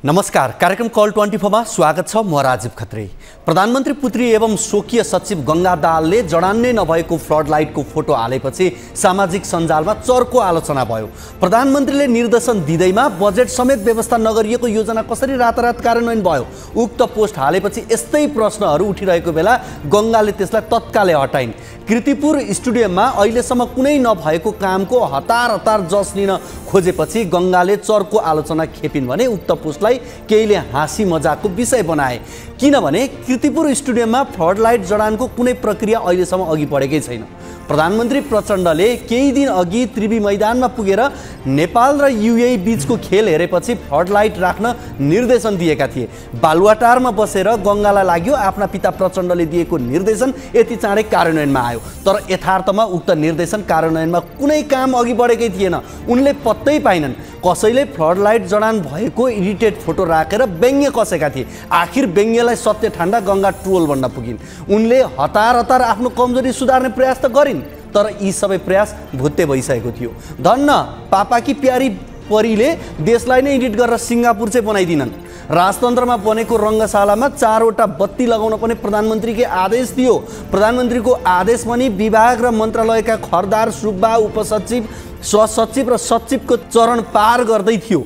नमस्कार, कार्यक्रम कल 24 मा स्वागत छ। म राजीव खत्री। प्रधानमन्त्री पुत्री एवं स्वकीय सचिव गंगा दाहालले जडान नभएको फ्लड लाइटको फोटो हालेपछि सामाजिक सञ्जालमा चर्को आलोचना भयो। प्रधानमन्त्रीले निर्देशन दिँदैमा बजेट समेत व्यवस्था नगरिएको योजना कसरी रातारात कार्यान्वयन भयो? उक्त पोस्ट हालेपछि यस्तै प्रश्नहरू उठिरहेको बेला गंगाले त्यसलाई तत्कालै हटाइन्। कीर्तिपुर स्टेडियममा अहिलेसम्म कुनै नभएको कामको हतार हतार जस लिन खोजेपछि गंगाले चर्को आलोचना खेपिन् भने उक्त पोस्टलाई केहीले हाँसी मजाकको विषय बनाए। किनभने कीर्तिपुर स्टेडियममा फ्लड लाइट जडानको कुनै प्रक्रिया अहिलेसम्म अघि बढेकै छैन। प्रधानमन्त्री प्रचण्डले केही दिन अघि त्रिवी मैदानमा पुगेर नेपाल र युएई बीचको खेल हेरेपछि फ्लड लाइट राख्न निर्देशन दिएका थिए। बालुवाटारमा बसेर गंगालाई लाग्यो आफ्ना पिता प्रचण्डले दिएको निर्देशन यति चाँडै कार्यान्वयनमा आयो। तर यथार्थमा उक्त निर्देशन कार्यान्वयनमा कुनै काम अघि बढेकै थिएन। उनले पत्तै पाइनन्। कसैले फ्लड लाइट जडान भएको एडिटेड फोटो राखेर व्यङ्ग्य कसेका थिए। आखिर व्यङ्ग्यलाई सत्य ठान्दा गंगा ट्रोल बन्न पुगिन्। उनले हतार हतार आफ्नो कमजोरी सुधार्ने प्रयास त गरिन्, तर यी सबै प्रयास भुत्ते भइसकेको थियो। धन्न पापाकी प्यारी परीले देशलाई नै एडिट गरेर सिङ्गापुर चाहिँ बनाइदिनन्। राजतन्त्रमा बनेको रङ्गशालामा 4वटा बत्ती लगाउन पनि प्रधानमन्त्रीकै आदेश थियो। प्रधानमन्त्रीको आदेश पनि विभाग र मन्त्रालयका खरदार, सुब्बा, उपसचिव, सहसचिव र सचिवको चरण पार गर्दै थियो।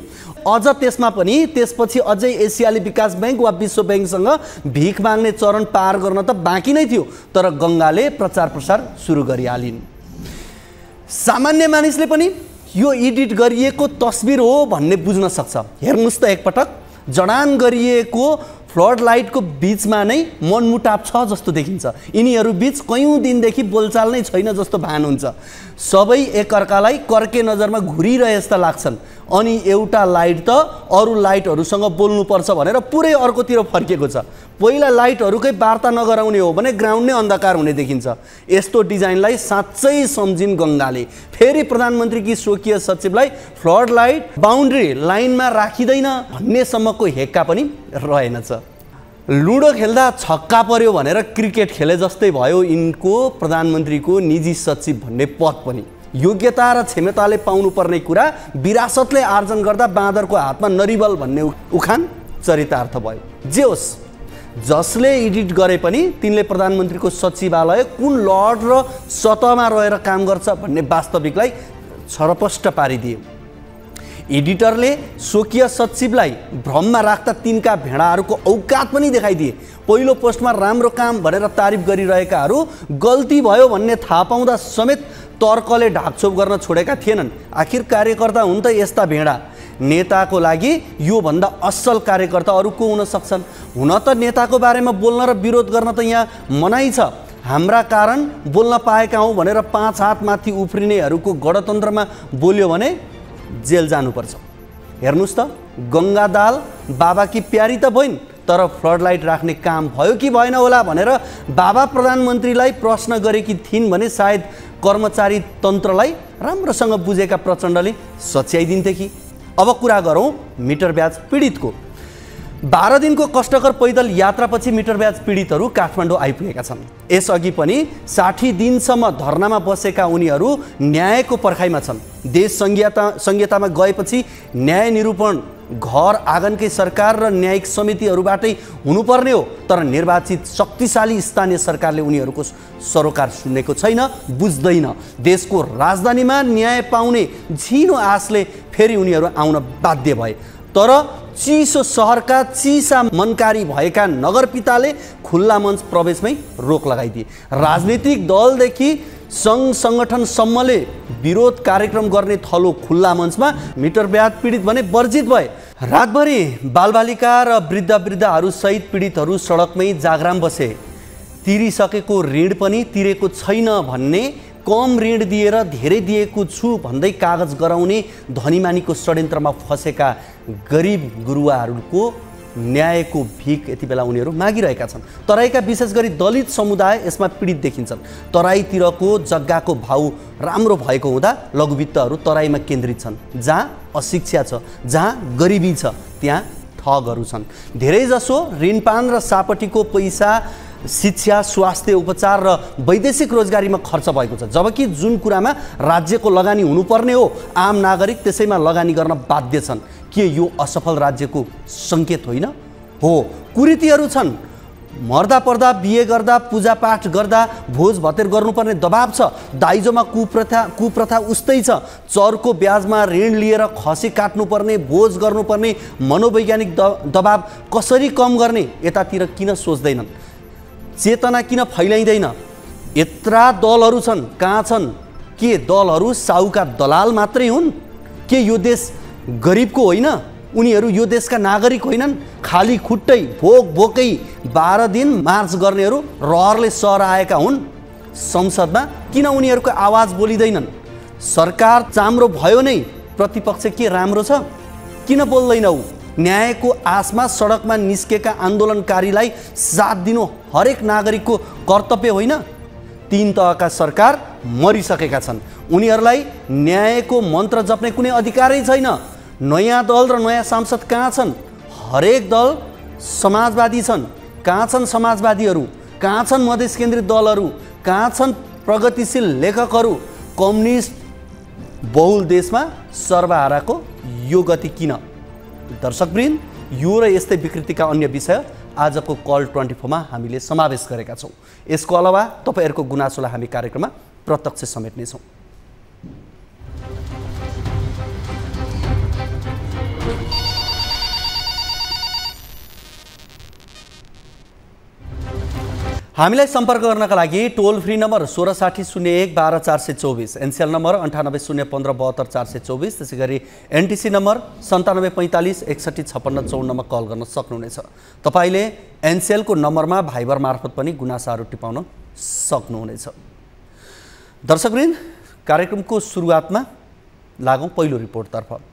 अझ त्यसमा पनि त्यसपछि अझै एसियाली विकास बैंक वा विश्व बैंकसँग भिख माग्ने चरण पार गर्न त बाँकी नै थियो। तर गंगाले प्रचार प्रसार सुरु गरिहालिन्। सामान्य मानिसले पनि यो एडिट गरिएको तस्बिर हो भन्ने बुझ्न सक्छ। हेर्नुस् त एकपटक, जडान गरिएको फ्लड लाइटको बीचमा नै मनमुटाव छ जस्तो देखिन्छ। यिनीहरू बीच कयौं दिनदेखि बोलचाल नै छैन जस्तो भान हुन्छ। सबै एकअर्कालाई कर्के नजरमा घुरिरहे जस्ता लाग्छन्। अनि एउटा लाइट त अरू लाइटहरूसँग बोल्नुपर्छ भनेर पुरै अर्कोतिर फर्किएको छ। पहिला लाइटहरूकै वार्ता नगराउने हो भने ग्राउन्ड नै अन्धकार हुने देखिन्छ। यस्तो डिजाइनलाई साँच्चै सम्झिन् गंगाले। फेरि प्रधानमन्त्रीकी स्वकीय सचिवलाई फ्लड लाइट बाउन्ड्री लाइनमा राखिँदैन भन्नेसम्मको हेक्का पनि रहेनछ। लुडो खेल्दा छक्का पर्यो भनेर क्रिकेट खेले जस्तै भयो यिनको प्रधानमन्त्रीको निजी सचिव भन्ने पद पनि। योग्यता र क्षमताले पाउनुपर्ने कुरा विरासतले आर्जन गर्दा बाँदरको हातमा नरिवल भन्ने उखान चरितार्थ भयो। जे होस्, जसले एडिट गरे पनि तिनले प्रधानमन्त्रीको सचिवालय कुन लर्ड र सतहमा रहेर काम गर्छ भन्ने वास्तविकलाई छरपष्ट पारिदिए। एडिटरले स्वकीय सचिवलाई भ्रममा राख्दा तिनका भेडाहरूको औकात पनि देखाइदिए। पहिलो पोस्टमा राम्रो काम भनेर तारिफ गरिरहेकाहरू गल्ती भयो भन्ने थाहा पाउँदा समेत तर्कले ढाकछोप गर्न छोडेका थिएनन्। आखिर कार्यकर्ता हुन् त यस्ता भेडा। नेताको लागि यो भन्दा असल कार्यकर्ता अरू को हुन सक्छन्? हुन त नेताको बारेमा बोल्न र विरोध गर्न त यहाँ मनाइ छ। हाम्रा कारण बोल्न पाएका हौं भनेर 5 हात माथि उफ्रिनेहरूको गणतन्त्रमा बोल्यो भने जेल जानुपर्छ। हेर्नुस् त, गंगा दाहाल बाबाकी प्यारी त भइन्, तर फ्लड लाइट राख्ने काम भयो कि भएन होला भनेर बाबा प्रधानमन्त्रीलाई प्रश्न गरेकी थिइन् भने सायद कर्मचारी तन्त्रलाई राम्रोसँग बुझेका प्रचण्डले सच्याइदिन्थे कि। अब कुरा गरौँ मिटर ब्याज पीडितको। 12 दिनको कष्टकर पैदल यात्रापछि मिटर ब्याज पीडितहरू काठमाडौँ आइपुगेका छन्। यसअघि पनि 60 दिनसम्म धरनामा बसेका उनीहरू न्यायको पर्खाइमा छन्। देश संहितामा गएपछि न्याय निरूपण घर आँगनकै सरकार र न्यायिक समितिहरूबाटै हुनुपर्ने हो। तर निर्वाचित शक्तिशाली स्थानीय सरकारले उनीहरूको सरोकार सुनेको छैन, बुझ्दैन। देशको राजधानीमा न्याय पाउने झिनो आशले फेरि उनीहरू आउन बाध्य भए। तर चिसो सहरका चिसा मनकारी भएका नगरपिताले खुल्ला मञ्च प्रवेशमै रोक लगाइदिए। राजनीतिक दलदेखि सङ्घ सङ्गठनसम्मले विरोध कार्यक्रम गर्ने थलो खुल्ला मञ्चमा मिटर ब्याज पीडित भने वर्जित भए। रातभरि बालबालिका र वृद्धहरू सहित पीडितहरू सडकमै जागराम बसे। तिरिसकेको ऋण पनि तिरेको छैन भन्ने, कम ऋण दिएर धेरै दिएको छु भन्दै कागज गराउने धनीमानीको षड्यन्त्रमा फसेका गरिब गुरुवाहरूको न्यायको भिख यति बेला उनीहरू मागिरहेका छन्। तराईका विशेष गरी दलित समुदाय यसमा पीडित देखिन्छन्। तराईतिरको जग्गाको भाउ राम्रो भएको हुँदा लघुवित्तहरू तराईमा केन्द्रित छन्। जहाँ अशिक्षा छ, जहाँ गरिबी छ, त्यहाँ ठगहरू छन्। धेरैजसो ऋणपान र सापटीको पैसा शिक्षा, स्वास्थ्य, उपचार र वैदेशिक रोजगारीमा खर्च भएको छ, जबकि जुन कुरामा राज्यको लगानी हुनुपर्ने हो आम नागरिक त्यसैमा लगानी गर्न बाध्य छन्। के यो असफल राज्यको सङ्केत होइन? हो, कुरीतिहरू छन्। मर्दा पर्दा, बिहे गर्दा, पूजापाठ गर्दा भोज भतेर गर्नुपर्ने दबाब छ। दाइजोमा कुप्रथा उस्तै छ। चरको ब्याजमा ऋण लिएर खसी काट्नुपर्ने, भोज गर्नुपर्ने मनोवैज्ञानिक दबाब कसरी कम गर्ने यतातिर किन सोच्दैनन्? चेतना किन फैलाइँदैन? यत्रा दलहरू छन्, कहाँ छन्? के दलहरू साहुका दलाल मात्रै हुन्? के यो देश गरिबको होइन? उनीहरू यो देशका नागरिक होइनन्? खाली खुट्टै भोकै 12 दिन मार्च गर्नेहरू रहरले सहर आएका हुन्। संसदमा किन उनीहरूको आवाज बोलिँदैनन्? सरकार चाम्रो भयो नै प्रतिपक्ष के राम्रो छ? किन बोल्दैनौ? न्यायको आशमा सडकमा निस्केका आन्दोलनकारीलाई साथ दिनु हरेक नागरिकको कर्तव्य होइन? 3 तहका सरकार मरिसकेका छन्। उनीहरूलाई न्यायको मन्त्र जप्ने कुनै अधिकारै छैन। नयाँ दल र नयाँ सांसद कहाँ छन्? हरेक दल समाजवादी छन्। कहाँ छन् समाजवादीहरू? कहाँ छन् मधेस केन्द्रित दलहरू? कहाँ छन् प्रगतिशील लेखकहरू? कम्युनिस्ट बहुल देशमा सर्वहाराको यो गति किन? दर्शकवृन्द, यो र यस्तै विकृतिका अन्य विषय आजको कल 24 मा हामीले समावेश गरेका छौँ। यसको अलावा तपाईँहरूको गुनासोलाई हामी कार्यक्रममा प्रत्यक्ष समेट्नेछौँ। हामीलाई सम्पर्क गर्नका लागि टोल फ्री नम्बर 1660 01 12 424, एनसीएल नम्बर 9801 15 72 424, त्यसै गरी एनटिसी नम्बर 9745 61 56 54 मा कल गर्न सक्नुहुनेछ। तपाईँले एनसीएलको नम्बरमा भाइबर मार्फत पनि गुनासाहरू टिपाउन सक्नुहुनेछ। दर्शकवृन्द, कार्यक्रमको सुरुवातमा लागौँ पहिलो रिपोर्टतर्फ।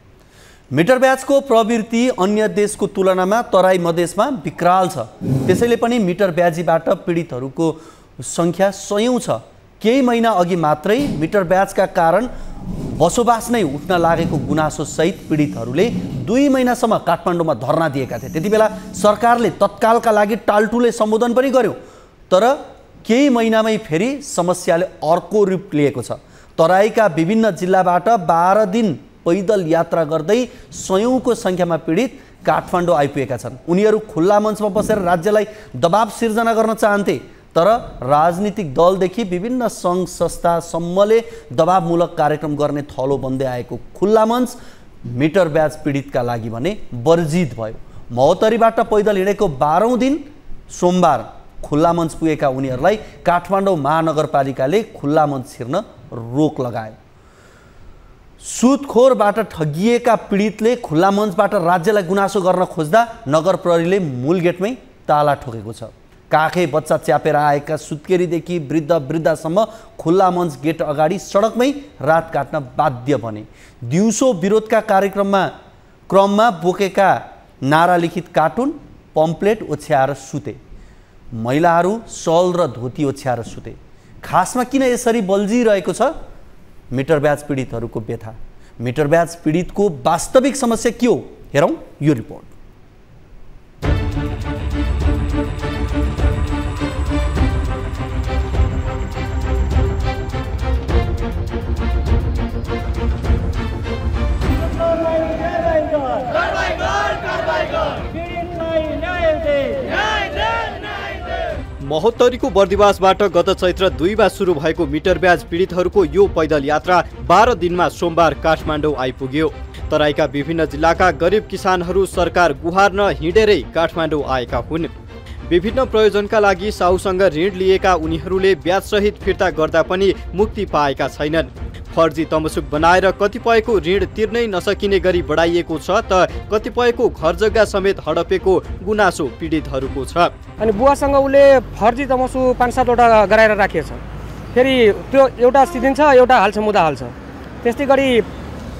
मिटर ब्याजको प्रवृत्ति अन्य देशको तुलनामा तराई मधेसमा विकराल छ। त्यसैले पनि मिटर ब्याजीबाट पीडितहरूको सङ्ख्या सयौँ छ। केही महिना अघि मात्रै मिटर ब्याजका कारण बसोबास नै उठ्न लागेको गुनासोसहित पीडितहरूले 2 महिनासम्म काठमाडौँमा धरना दिएका थिए। त्यति बेला सरकारले तत्कालका लागि टालटुले सम्बोधन पनि गर्यो, तर केही महिनामै फेरि समस्याले अर्को रूप लिएको छ। तराईका विभिन्न जिल्लाबाट 12 दिन पैदल यात्रा गर्दै सयौँको सङ्ख्यामा पीडित काठमाडौँ आइपुगेका छन्। उनीहरू खुल्ला मञ्चमा बसेर राज्यलाई दबाब सिर्जना गर्न चाहन्थे, तर राजनीतिक दलदेखि विभिन्न सङ्घ संस्थासम्मले दबाबमूलक कार्यक्रम गर्ने थलो बन्दै आएको खुल्ला मञ्च मिटर ब्याज पीडितका लागि भने वर्जित भयो। महोत्तरीबाट पैदल हिँडेको 12औं दिन सोमबार खुल्ला मञ्च पुगेका उनीहरूलाई काठमाडौँ महानगरपालिकाले खुल्ला मञ्च छिर्न रोक लगायो। सुदखोरबाट ठगिएका पीडितले खुल्ला मञ्चबाट राज्यलाई गुनासो गर्न खोज्दा नगर प्रहरीले मूल गेटमै ताला ठोकेको छ। काखे बच्चा च्यापेर आएका सुत्केरीदेखि वृद्धसम्म खुल्ला मञ्च गेट अगाडि सडकमै रात काट्न बाध्य बने। दिउँसो विरोधका क्रममा बोकेका नारा लिखित कार्टुन पम्पलेट ओछ्याएर सुते। महिलाहरू सल र धोती ओछ्याएर सुते। खासमा किन यसरी बल्झिरहेको छ मिटर ब्याज पीडितहरूको व्यथा? मिटर ब्याज पीडितको वास्तविक समस्या के हो? हेरौँ यो रिपोर्ट। महोत्तरीको बर्दिवासबाट गत चैत्र 2 मा सुरु भएको मिटर ब्याज पीडितहरूको यो पैदल यात्रा 12 दिनमा सोमबार काठमाडौँ आइपुग्यो। तराईका विभिन्न जिल्लाका गरिब किसानहरू सरकार गुहार्न हिँडेरै काठमाडौँ आएका हुन्। विभिन्न प्रयोजनका लागि साहुसँग ऋण लिएका उनीहरूले ब्याजसहित फिर्ता गर्दा पनि मुक्ति पाएका छैनन्। फर्जी तमसुक बनाएर कतिपयको ऋण तिर्नै नसकिने गरी बढाइएको छ त कतिपयको घर जग्गा समेत हडपेको गुनासो पीडितहरूको छ। अनि बुवासँग उसले फर्जी तमसु 5-7 वटा गराएर राखिएको छ। फेरि त्यो एउटा सिद्धिन्छ, एउटा हाल्छ, मुदा हाल्छ। त्यस्तै गरी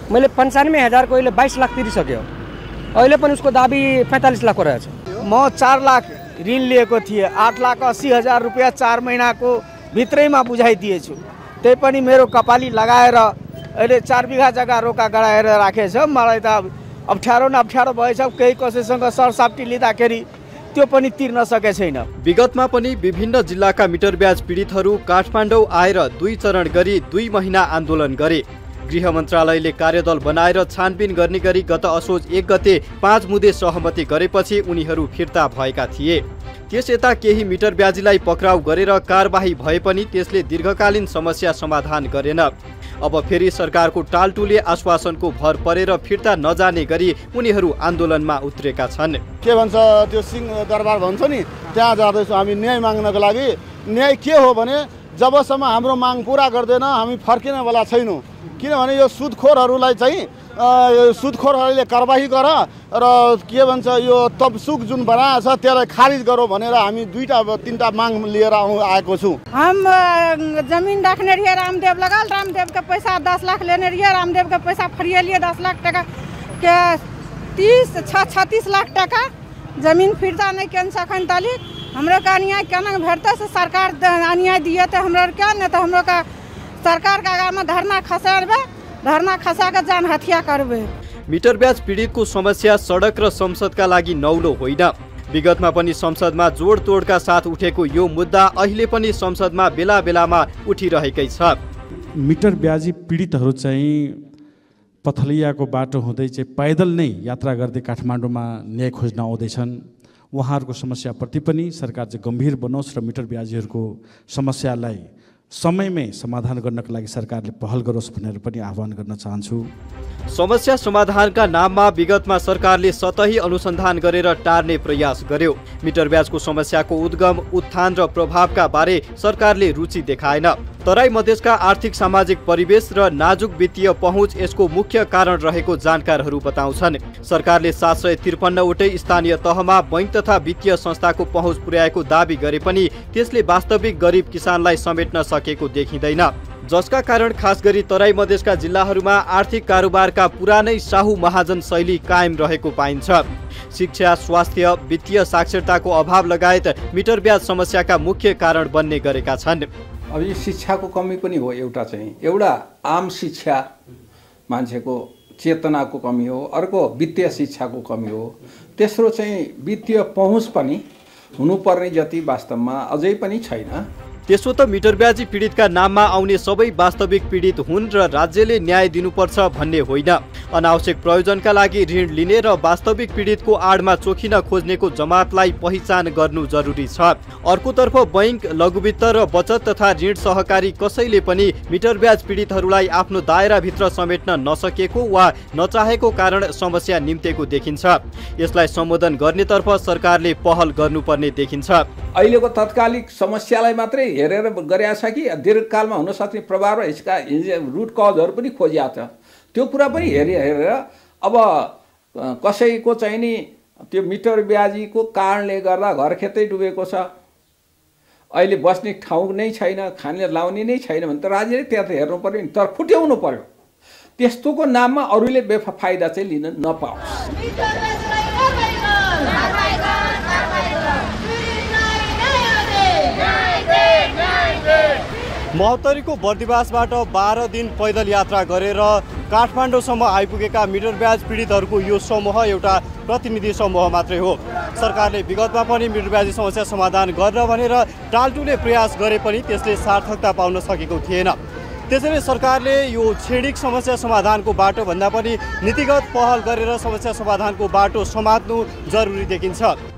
मैले 95,000 को अहिले 22 लाख तिरिसक्यो। अहिले पनि उसको दाबी 45 लाखको रहेछ। म 4 लाख ऋण लिएको थिएँ। 8,80,000 रुपियाँ 4 महिनाको भित्रैमा बुझाइदिएछु। त्यही पनि मेरो कपाली लगाएर अहिले 4 बिघा जग्गा रोका गराएर राखेछ। मलाई त अप्ठ्यारो न अप्ठ्यारो भएछ। केही कसैसँग सरसाप्टी लिँदाखेरि त्यो पनि तिर्न सकेको छैन। विगतमा पनि विभिन्न जिल्लाका मिटर ब्याज पीडितहरू काठमाडौँ आएर 2 चरण गरी 2 महिना आन्दोलन गरे। गृह मन्त्रालयले कार्यदल बनाएर छानबिन गर्ने गरी गत असोज 1 गते 5 मुदे सहमति गरेपछि उनीहरू फिर्ता भएका थिए। त्यस यता केही मिटर ब्याजीलाई पक्राउ गरेर कारबाही भए पनि त्यसले दीर्घकालीन समस्या समाधान गरेन। अब फेरि सरकारको टालटुले आश्वासनको भर परेर फिर्ता नजाने गरी उनीहरू आन्दोलनमा उत्रेका छन्। के भन्छ त्यो सिंह दरबार भन्छ नि, त्यहाँ जाँदैछौँ हामी न्याय माग्नको लागि। न्याय के हो भने जबसम्म हाम्रो माग पुरा गर्दैन हामी फर्किनेवाला छैनौँ। किनभने यो सुदखोरहरूलाई चाहिँ सुदखोरहरूले कारबाही गर र के भन्छ यो तबसुक जुन बनाएको छ त्यसलाई खारिज गरौँ भनेर हामी 2-3टा माग लिएर आएको छौँ। हम जमीन रखने रहिए, रामदेव लगाल, रामदेव के पैसा 10 लाख लेने रहिए, रामदेव के पैसा फरिएलिए 10 लाख टका के 36 लाख टका जमीन फिर्ता नहीं केन सखन ताली हमरो का अन्याय केना भेटते से सरकार अन्याय दिए तो हमरो क्या नहीं तो हमरो का सरकार का आगा में धरना खसाबे, धरना खसा के जान हत्या करबे। मिटर ब्याज पीडितको समस्या सडक र संसदका लागि नौलो होइन। विगतमा पनि संसदमा जोडतोडका साथ उठेको यो मुद्दा अहिले पनि संसदमा बेला बेलामा उठिरहेकै छ। मिटर ब्याजी पीडितहरू चाहिँ पथलियाको बाटो हुँदै चाहिँ पैदल नै यात्रा गर्दै काठमाडौँमा न्याय खोज्न आउँदैछन्। उहाँहरूको समस्याप्रति पनि सरकार चाहिँ गम्भीर बनोस् र मिटर ब्याजीहरूको समस्यालाई समयमै समाधान गर्नका लागि सरकारले पहल गरोस् भनेर पनि आह्वान गर्न चाहन्छु। समस्या समाधानका नाममा विगतमा सरकारले सतही अनुसन्धान गरेर टार्ने प्रयास गर्यो। मिटर ब्याजको समस्याको उद्गम, उत्थान र प्रभावका बारे सरकारले रुचि देखाएन। तराई मधेसका आर्थिक सामाजिक परिवेश र नाजुक वित्तीय पहुँच यसको मुख्य कारण रहेको जानकारहरू बताउँछन्। सरकारले 753 वटै स्थानीय तहमा बैंक तथा वित्तीय संस्थाको पहुँच पुर्याएको दावी गरे पनि त्यसले वास्तविक गरिब किसानलाई समेट्न सकेको देखिँदैन, जसका कारण खास गरी तराई मधेसका जिल्लाहरूमा आर्थिक कारोबारका पुरानै साहु महाजन शैली कायम रहेको पाइन्छ। शिक्षा, स्वास्थ्य, वित्तीय साक्षरताको अभाव लगायत मिटर ब्याज समस्याका मुख्य कारण बन्ने गरेका छन्। अब यो शिक्षाको कमी पनि हो। एउटा आम शिक्षा मान्छेको चेतनाको कमी हो, अर्को वित्तीय शिक्षाको कमी हो, तेस्रो चाहिँ वित्तीय पहुँच पनि हुनुपर्ने जति वास्तवमा अझै पनि छैन। त्यसो त मिटर ब्याजी पीडितका नाममा आउने सबै वास्तविक पीडित हुन् र राज्यले न्याय दिनुपर्छ भन्ने होइन। अनावश्यक प्रयोजनका लागि ऋण लिने र वास्तविक पीडितको आडमा चोखिन खोज्नेको जमातलाई पहिचान गर्नु जरुरी छ। अर्कोतर्फ बैंक, लघुवित्त र बचत तथा ऋण सहकारी कसैले पनि मिटर ब्याज पीडितहरूलाई आफ्नो दायराभित्र समेट्न नसकेको वा नचाहेको कारण समस्या निम्तेको देखिन्छ। यसलाई सम्बोधन गर्नेतर्फ सरकारले पहल गर्नुपर्ने देखिन्छ। अहिलेको तत्कालिक समस्यालाई मात्रै हेरेर गरेका छ कि दीर्घकालमा हुन सक्ने प्रभाव र यसका रुट कजहरू पनि खोजिया छ। त्यो कुरा पनि हेरेर अब कसैको चाहिँ नि त्यो मिटर ब्याजीको कारणले गर्दा घर खेतै डुबेको छ, अहिले बस्ने ठाउँ नै छैन, खाने लाउने नै छैन भने त राज्यले त्यहाँ त हेर्नु पर्यो नि, तर फुट्याउनु पर्यो। त्यस्तोको नाममा अरूले बेफाइदा चाहिँ लिन नपाओस्। महोत्तरीको बर्दिवासबाट 12 दिन पैदल यात्रा गरेर काठमाडौँसम्म आइपुगेका मिटर ब्याज पीडितहरूको यो समूह एउटा प्रतिनिधि समूह मात्रै हो। सरकारले विगतमा पनि मिटर ब्याजी समस्या समाधान गर्न भनेर टालटुले प्रयास गरे पनि त्यसले सार्थकता पाउन सकेको थिएन। त्यसैले सरकारले यो क्षणिक समस्या समाधानको बाटो भन्दा पनि नीतिगत पहल गरेर समस्या समाधानको बाटो समात्नु जरुरी देखिन्छ।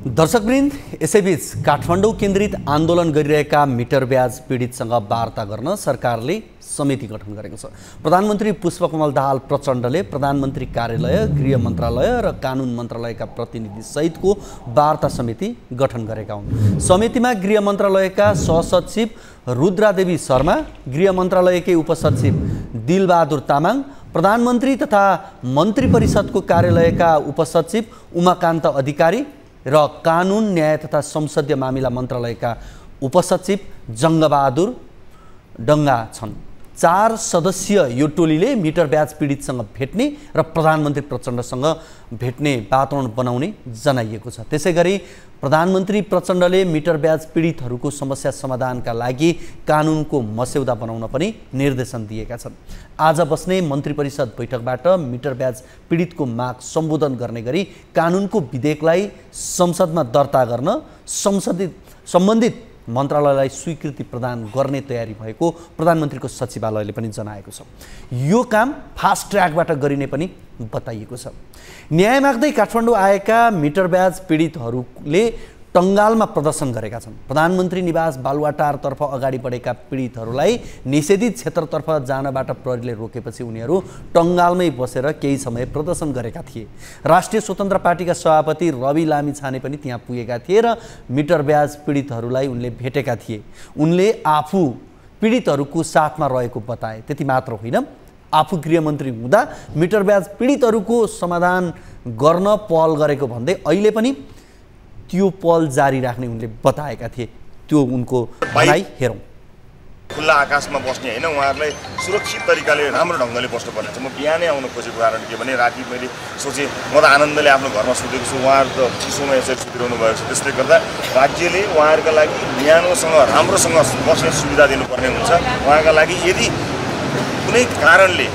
दर्शकवृन्द, यसैबीच काठमाडौँ केन्द्रित आन्दोलन गरिरहेका मिटर ब्याज पीडितसँग वार्ता गर्न सरकारले समिति गठन गरेको छ। प्रधानमन्त्री पुष्पकमल दाहाल प्रचण्डले प्रधानमन्त्री कार्यालय, गृह मन्त्रालय र कानुन मन्त्रालयका प्रतिनिधि सहितको वार्ता समिति गठन गरेका हुन्। समितिमा गृह मन्त्रालयका सहसचिव रुद्रादेवी शर्मा, गृह मन्त्रालयकै उपसचिव दिलबहादुर तामाङ, प्रधानमन्त्री तथा मन्त्री परिषदको कार्यालयका उपसचिव उमाकान्त अधिकारी र कानुन, न्याय तथा संसदीय मामिला मन्त्रालयका उपसचिव जङ्गबहादुर डङ्गा छन्। 4 सदस्यीय यो टोलीले मिटर ब्याज पीडितसँग भेट्ने र प्रधानमन्त्री प्रचण्डसँग भेट्ने वातावरण बनाउने जनाइएको छ। त्यसैगरी प्रधानमन्त्री प्रचण्डले मिटर ब्याज पीडितहरूको समस्या समाधानका लागि कानुनको मस्यौदा बनाउन पनि निर्देशन दिएका छन्। आज बस्ने मन्त्री परिषद बैठकबाट मिटर ब्याज पीडितको माग सम्बोधन गर्ने गरी कानुनको विधेयकलाई संसदमा दर्ता गर्न सम्बन्धित मन्त्रालयलाई स्वीकृति प्रदान गर्ने तयारी भएको प्रधानमन्त्रीको सचिवालयले पनि जनाएको छ। यो काम फास्ट ट्र्याकबाट गरिने पनि बताइएको छ। न्याय माग्दै काठमाडौँ आएका मिटर ब्याज पीडितहरूले टङ्गालमा प्रदर्शन गरेका छन्। प्रधानमन्त्री निवास बालुवाटारतर्फ अगाडि बढेका पीडितहरूलाई निषेधित क्षेत्रतर्फ जानबाट प्रहरीले रोकेपछि उनीहरू टङ्गालमै बसेर केही समय प्रदर्शन गरेका थिए। राष्ट्रिय स्वतन्त्र पार्टीका सभापति रवि लामिछाने पनि त्यहाँ पुगेका थिए र मिटर ब्याज पीडितहरूलाई उनले भेटेका थिए। उनले आफू पीडितहरूको साथमा रहेको बताए। त्यति मात्र होइन, आफू गृहमन्त्री हुँदा मिटर ब्याज पीडितहरूको समाधान गर्न पहल गरेको भन्दै अहिले पनि त्यो पहल जारी राख्ने उनले बताएका थिए। त्यो उनको भनाइ हेरौँ। खुल्ला आकाशमा बस्ने होइन, उहाँहरूलाई सुरक्षित तरिकाले राम्रो ढङ्गले बस्नुपर्ने छ। म बिहानै आउनु खोजेको कारण के भने राति मैले सोचेँ म त आनन्दले आफ्नो घरमा सुतेको छु, उहाँहरू त चिसोमा यसरी सुतिरहनु भएको छ। त्यसले गर्दा राज्यले उहाँहरूका लागि न्यानोसँग राम्रोसँग बस्ने सुविधा दिनुपर्ने हुन्छ। उहाँका लागि यदि कुनै कारणले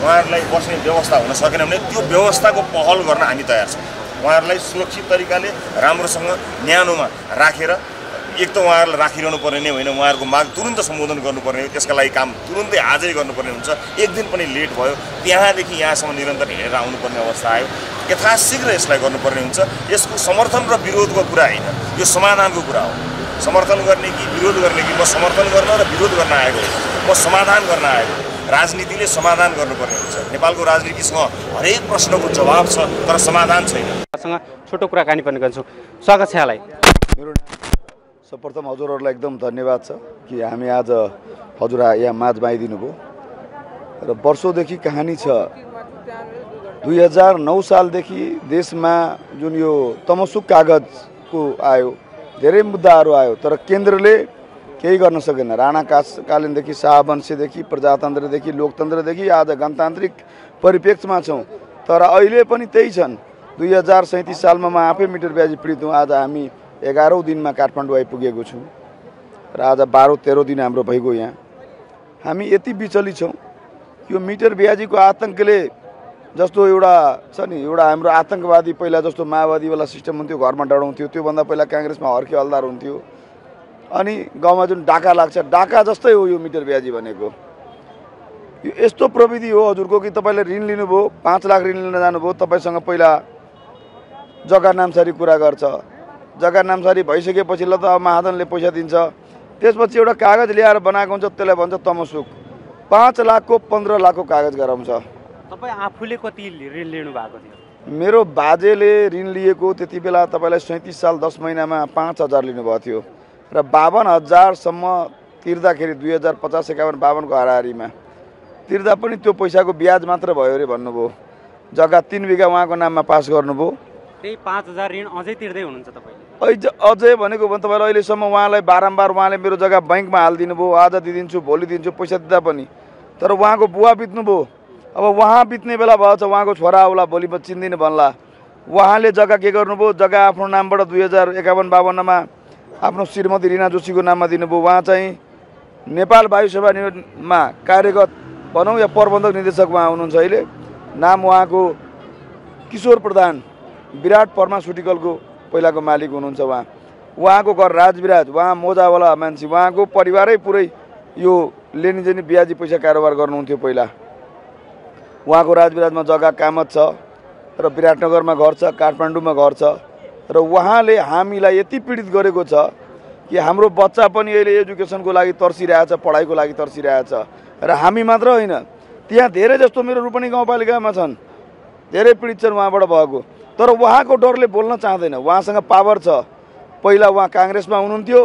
उहाँहरूलाई बस्ने व्यवस्था हुन सकेन भने त्यो व्यवस्थाको पहल गर्न हामी तयार छौँ। उहाँहरूलाई सुरक्षित तरिकाले राम्रोसँग न्यानोमा राखेर एक त उहाँहरूलाई राखिरहनु पर्ने नै होइन, उहाँहरूको माग तुरुन्त सम्बोधन गर्नुपर्ने हो। त्यसका लागि काम तुरुन्तै आजै गर्नुपर्ने हुन्छ। एक दिन पनि लेट भयो, त्यहाँदेखि यहाँसम्म निरन्तर हिँडेर आउनुपर्ने अवस्था आयो। यथाशीघ्र यसलाई गर्नुपर्ने हुन्छ। यसको समर्थन र विरोधको कुरा होइन, यो समाधानको कुरा हो। समर्थन गर्ने कि विरोध गर्ने कि म समर्थन गर्न र विरोध गर्न आएको होइन, म समाधान गर्न आएको। राजनीतिले समाधान गर्नुपर्ने हुन्छ। नेपालको राजनीतिसँग हरेक प्रश्नको जवाब छ तर समाधान छैन। छोटो कुराकानी पनि गर्छु। स्वागत छ यहाँलाई। मेरो सर्वप्रथम हजुरहरूलाई एकदम धन्यवाद छ कि हामी आज हजुर यहाँ माझमा आइदिनु भयो र वर्षौँदेखि कहानी छ। 2009 सालदेखि देशमा जुन यो तमसुक कागजको आयो, धेरै मुद्दाहरू आयो तर केन्द्रले केही गर्न सकेन। राणाकालीनदेखि शाहवंशीदेखि प्रजातन्त्रदेखि लोकतन्त्रदेखि आज गणतान्त्रिक परिप्रेक्ष्यमा छौँ तर अहिले पनि त्यही छन्। 2037 सालमा म आफै मिटर ब्याजी पीडित हुँ। आज हामी 11औं दिनमा काठमाडौँ आइपुगेको छौँ र आज 12-13 दिन हाम्रो भइगयो। यहाँ हामी यति विचलित छौँ यो मिटर ब्याजीको आतङ्कले जस्तो एउटा छ नि, एउटा हाम्रो आतङ्कवादी पहिला जस्तो माओवादीवाला सिस्टम हुन्थ्यो, घरमा डराउँथ्यो, त्योभन्दा पहिला काङ्ग्रेसमा हर्के हलदार हुन्थ्यो, अनि गाउँमा जुन डाका लाग्छ डाका जस्तै हो यो मिटर ब्याजी भनेको। यो यस्तो प्रविधि हो हजुरको कि तपाईँले ऋण लिनुभयो, 5 लाख ऋण लिन जानुभयो, तपाईँसँग पहिला जग्गा नामसारी कुरा गर्छ। जग्गा नामसारी भइसकेपछि ल त अब महाजनले पैसा दिन्छ, त्यसपछि एउटा कागज ल्याएर बनाएको हुन्छ, त्यसलाई भन्छ तमसुक। 5 लाखको 15 लाखको कागज गराउँछ। तपाईँ आफूले कति ऋण लिनु भएको थियो? मेरो बाजेले ऋण लिएको त्यति बेला तपाईँलाई 37 साल 10 महिनामा 5,000 लिनुभएको थियो र 52,000सम्म तिर्दाखेरि 2050-51-52 को हाराहारीमा तिर्दा पनि त्यो पैसाको ब्याज मात्र भयो अरे भन्नुभयो। जग्गा 3 बिघा उहाँको नाममा पास गर्नुभयो। त्यही 5,000 ऋण अझै तिर्दै हुनुहुन्छ तपाईँले? अझै भनेको भने तपाईँलाई अहिलेसम्म उहाँलाई बारम्बार उहाँले मेरो जग्गा बैङ्कमा हालिदिनु भयो, आज दिइदिन्छु भोलि दिन्छु पैसा दिँदा पनि, तर उहाँको बुवा बित्नुभयो। अब उहाँ बित्ने बेला भएछ, उहाँको छोरा आउला भोलि चिन्दिन भन्ला। उहाँले जग्गा के गर्नुभयो, जग्गा आफ्नो नामबाट 2051-52मा आफ्नो श्रीमती रिना जोशीको नाममा दिनुभयो। उहाँ चाहिँ नेपाल वायु सेवामा कार्यरत भनौँ या प्रबन्धक निर्देशक उहाँ हुनुहुन्छ अहिले। नाम उहाँको किशोर प्रधान, विराट फार्मास्युटिकलको पहिलाको मालिक हुनुहुन्छ उहाँ। उहाँको घर राजविराज, उहाँ मोजावाला मान्छे, उहाँको परिवारै पुरै यो लेनीजेनी ब्याजी पैसा कारोबार गर्नुहुन्थ्यो पहिला। उहाँको राजविराजमा जग्गा कामत छ र विराटनगरमा घर छ, काठमाडौँमा घर छ र उहाँले हामीलाई यति पीडित गरेको छ कि हाम्रो बच्चा पनि अहिले एजुकेसनको लागि तर्सिरहेछ, पढाइको लागि तर्सिरहेछ र हामी मात्र होइन, त्यहाँ धेरै जस्तो मेरो रूपनी गाउँपालिकामा छन्, धेरै पीडित छन् उहाँबाट भएको। तर उहाँको डरले बोल्न चाहँदैन। उहाँसँग पावर छ। पहिला उहाँ काङ्ग्रेसमा हुनुहुन्थ्यो,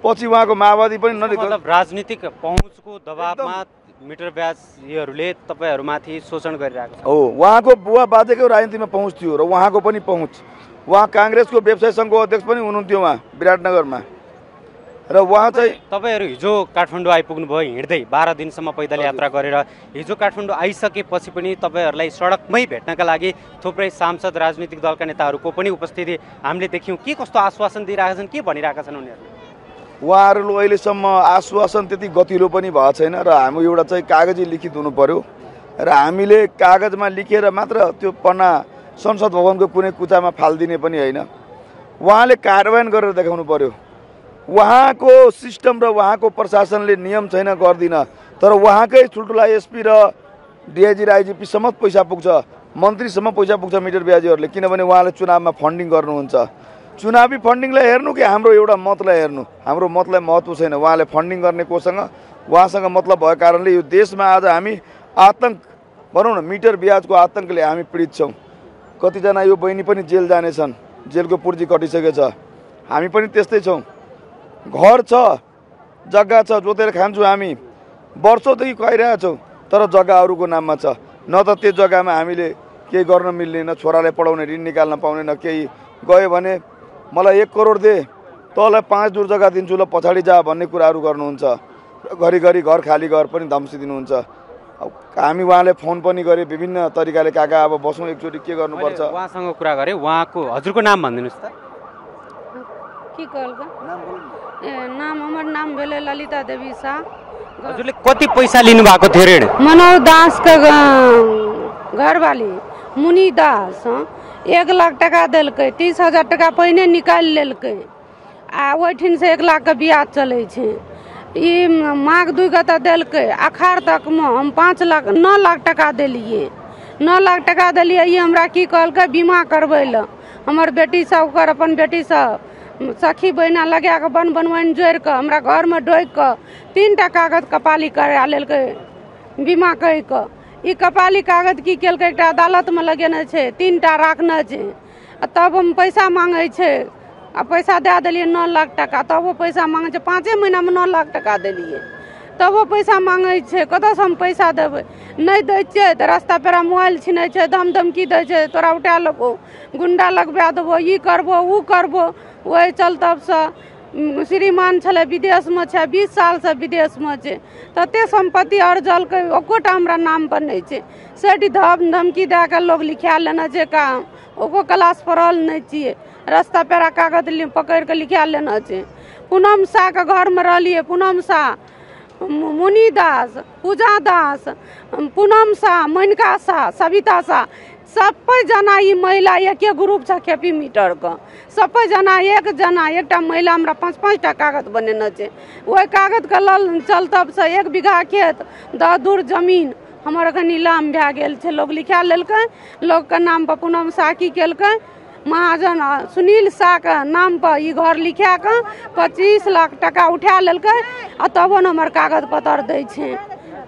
पछि उहाँको माओवादी पनि मतलब राजनीतिक पहुँचको दबावमा मिटर ब्याजीहरूले तपाईँहरूमाथि शोषण गरिरहेको छ। हो, उहाँको बुवा बाजेको राजनीतिमा पहुँच थियो र उहाँको पनि पहुँच। उहाँ काङ्ग्रेसको व्यवसाय सङ्घको अध्यक्ष पनि हुनुहुन्थ्यो उहाँ विराटनगरमा र उहाँ चाहिँ तपाईहरु हिजो काठमाडौँ आइपुग्नु भयो हिँड्दै 12 दिनसम्म पैदल यात्रा गरेर हिजो काठमाडौँ आइसकेपछि पनि तपाईहरुलाई सडकमै भेट्नका लागि थुप्रै सांसद राजनीतिक दलका नेताहरूको पनि उपस्थिति हामीले देख्यौं। के कस्तो आश्वासन दिइरहेका छन्, के भनिरहेका छन् उनीहरूले? उहाँहरूले अहिलेसम्म आश्वासन त्यति गतिलो पनि भएको छैन र हाम्रो एउटा चाहिँ कागजी लिखित हुनु पर्यो र हामीले कागजमा लेखेर मात्र त्यो पन्ना संसद भवनको कुनै कुचामा फालिदिने पनि होइन, उहाँले कार्यान्वयन गरेर देखाउनु पर्यो। उहाँको सिस्टम र उहाँको प्रशासनले नियम छैन गर्दिन, तर उहाँकै ठुल्ठुला एसपी र डिआइजी र आइजिपी सम्म पैसा पुग्छ, मन्त्रीसम्म पैसा पुग्छ मिटर ब्याजीहरूले, किनभने उहाँले चुनावमा फन्डिङ गर्नुहुन्छ। चुनावी फन्डिङलाई हेर्नु कि हाम्रो एउटा मतलाई हेर्नु? हाम्रो मतलाई महत्त्व छैन, उहाँले फन्डिङ गर्ने कोसँग उहाँसँग मतलब भएको कारणले यो देशमा आज हामी आतंक भनौँ न मिटर ब्याजको आतंकले हामी पीडित छौँ। कतिजना यो बहिनी पनि जेल जानेछन्, जेलको पूर्जी कटिसकेछ, हामी पनि त्यस्तै छौँ। घर छ, जग्गा छ, जोतेर खान्छौँ, हामी वर्षौँदेखि खुवाइरहेछौँ, तर जग्गा अरूको नाममा छ। न त त्यो जग्गामा हामीले केही गर्न मिल्ने, न छोरालाई पढाउने, ऋण निकाल्न पाउने, न केही। गयो भने मलाई 1 करोड दे, तँलाई 5 दूर जग्गा दिन्छु, ल पछाडि जा भन्ने कुराहरू गर्नुहुन्छ। घरिघरि घर खाली घर पनि धम्सी दिनुहुन्छ। हामी उहाँले फोन पनि गरे विभिन्न तरिकाले, काका अब बसौँ एकचोटि, के गर्नुपर्छ उहाँसँग कुरा गरे। उहाँको हजुरको नाम भनिदिनुहोस् त। के कहलका नाम? हमर नाम भेलै ललिता देवी शाह। हजुरले कति पैसा लिनु भएको थियो ऋण? मनोज दास का घरवाली मुनि दास 1 लाख टका देलकै, 30,000 टका पहिने निकालि लेलकै आ ओहिठिन से 1 लाख के ब्याज चलै छै। ई माघ 2 गते देलकै, अखाड़ तक में हम 9 लाख टका देलिए। 9 लाख टका देलिए। ई हमरा की कहलकै बीमा करबै ल। हमर बेटी सब ओकर अपन बेटी सब सखी बहिना लगा के बनवाइन जोड़ के हमरा घर में ढोक के 3टा कागज कपाली करा लेलकै बीमा कहि के। ई कपाली कागज की केलकै, एकटा अदालत में लगेने छै, 3टा राखने छै। तब हम पैसा मांगे छै, आ पैसा दे दिलिए 9 लाख टका। तब वो पैसा मांगे छै, 5 महीना में 9 लाख टका दिलिए। तब वो पैसा मांगे छै, कतऽ से हम पैसा देबै? नहीं दै छै तऽ रास्ता पेरा मोबाइल छीनै छै, धमकी दै छै, तोरा उठा लेबो, गुंडा लगबा देबो, ई करबो ऊ करबो। वही चलतब से श्रीमान छलै विदेश में छै, 20 साल से विदेश में छै, तते संपत्ति अर्जलकै, ओकोटा हमरा नाम पर नहीं छै। सेठी धमकी दे के लोग लिखा लेना छै काम, ओको क्लास पढ़ल नहीं छियै, रास्ता पेरा कागज पकड़ के लिखा लेना छै। पूनम शाह के घर में रहलिए, पूनम शाह, मुनि दास, पूजा दास, पूनम शाह, मनिका शाह, सविता शाह, सबै जना ई महिला एके ग्रुप छ खेपी मीटर के। सबै जना एकटा महिला हमरा 5-5टा कागज बनेने छै। ओहि कागज के लल चलतब से 1 बीघा खेत 10 दूर जमीन हमर के नीलाम भए गेल छै। लोग लिखा लेलकै, लोग के नाम पर पूनम शाह की केलकै, महाजन सुनील शाह के नाम पर ई घर लिखा के 25 लाख टका उठा लेलकै। आ तब न हमर कागज पत्र दै छै,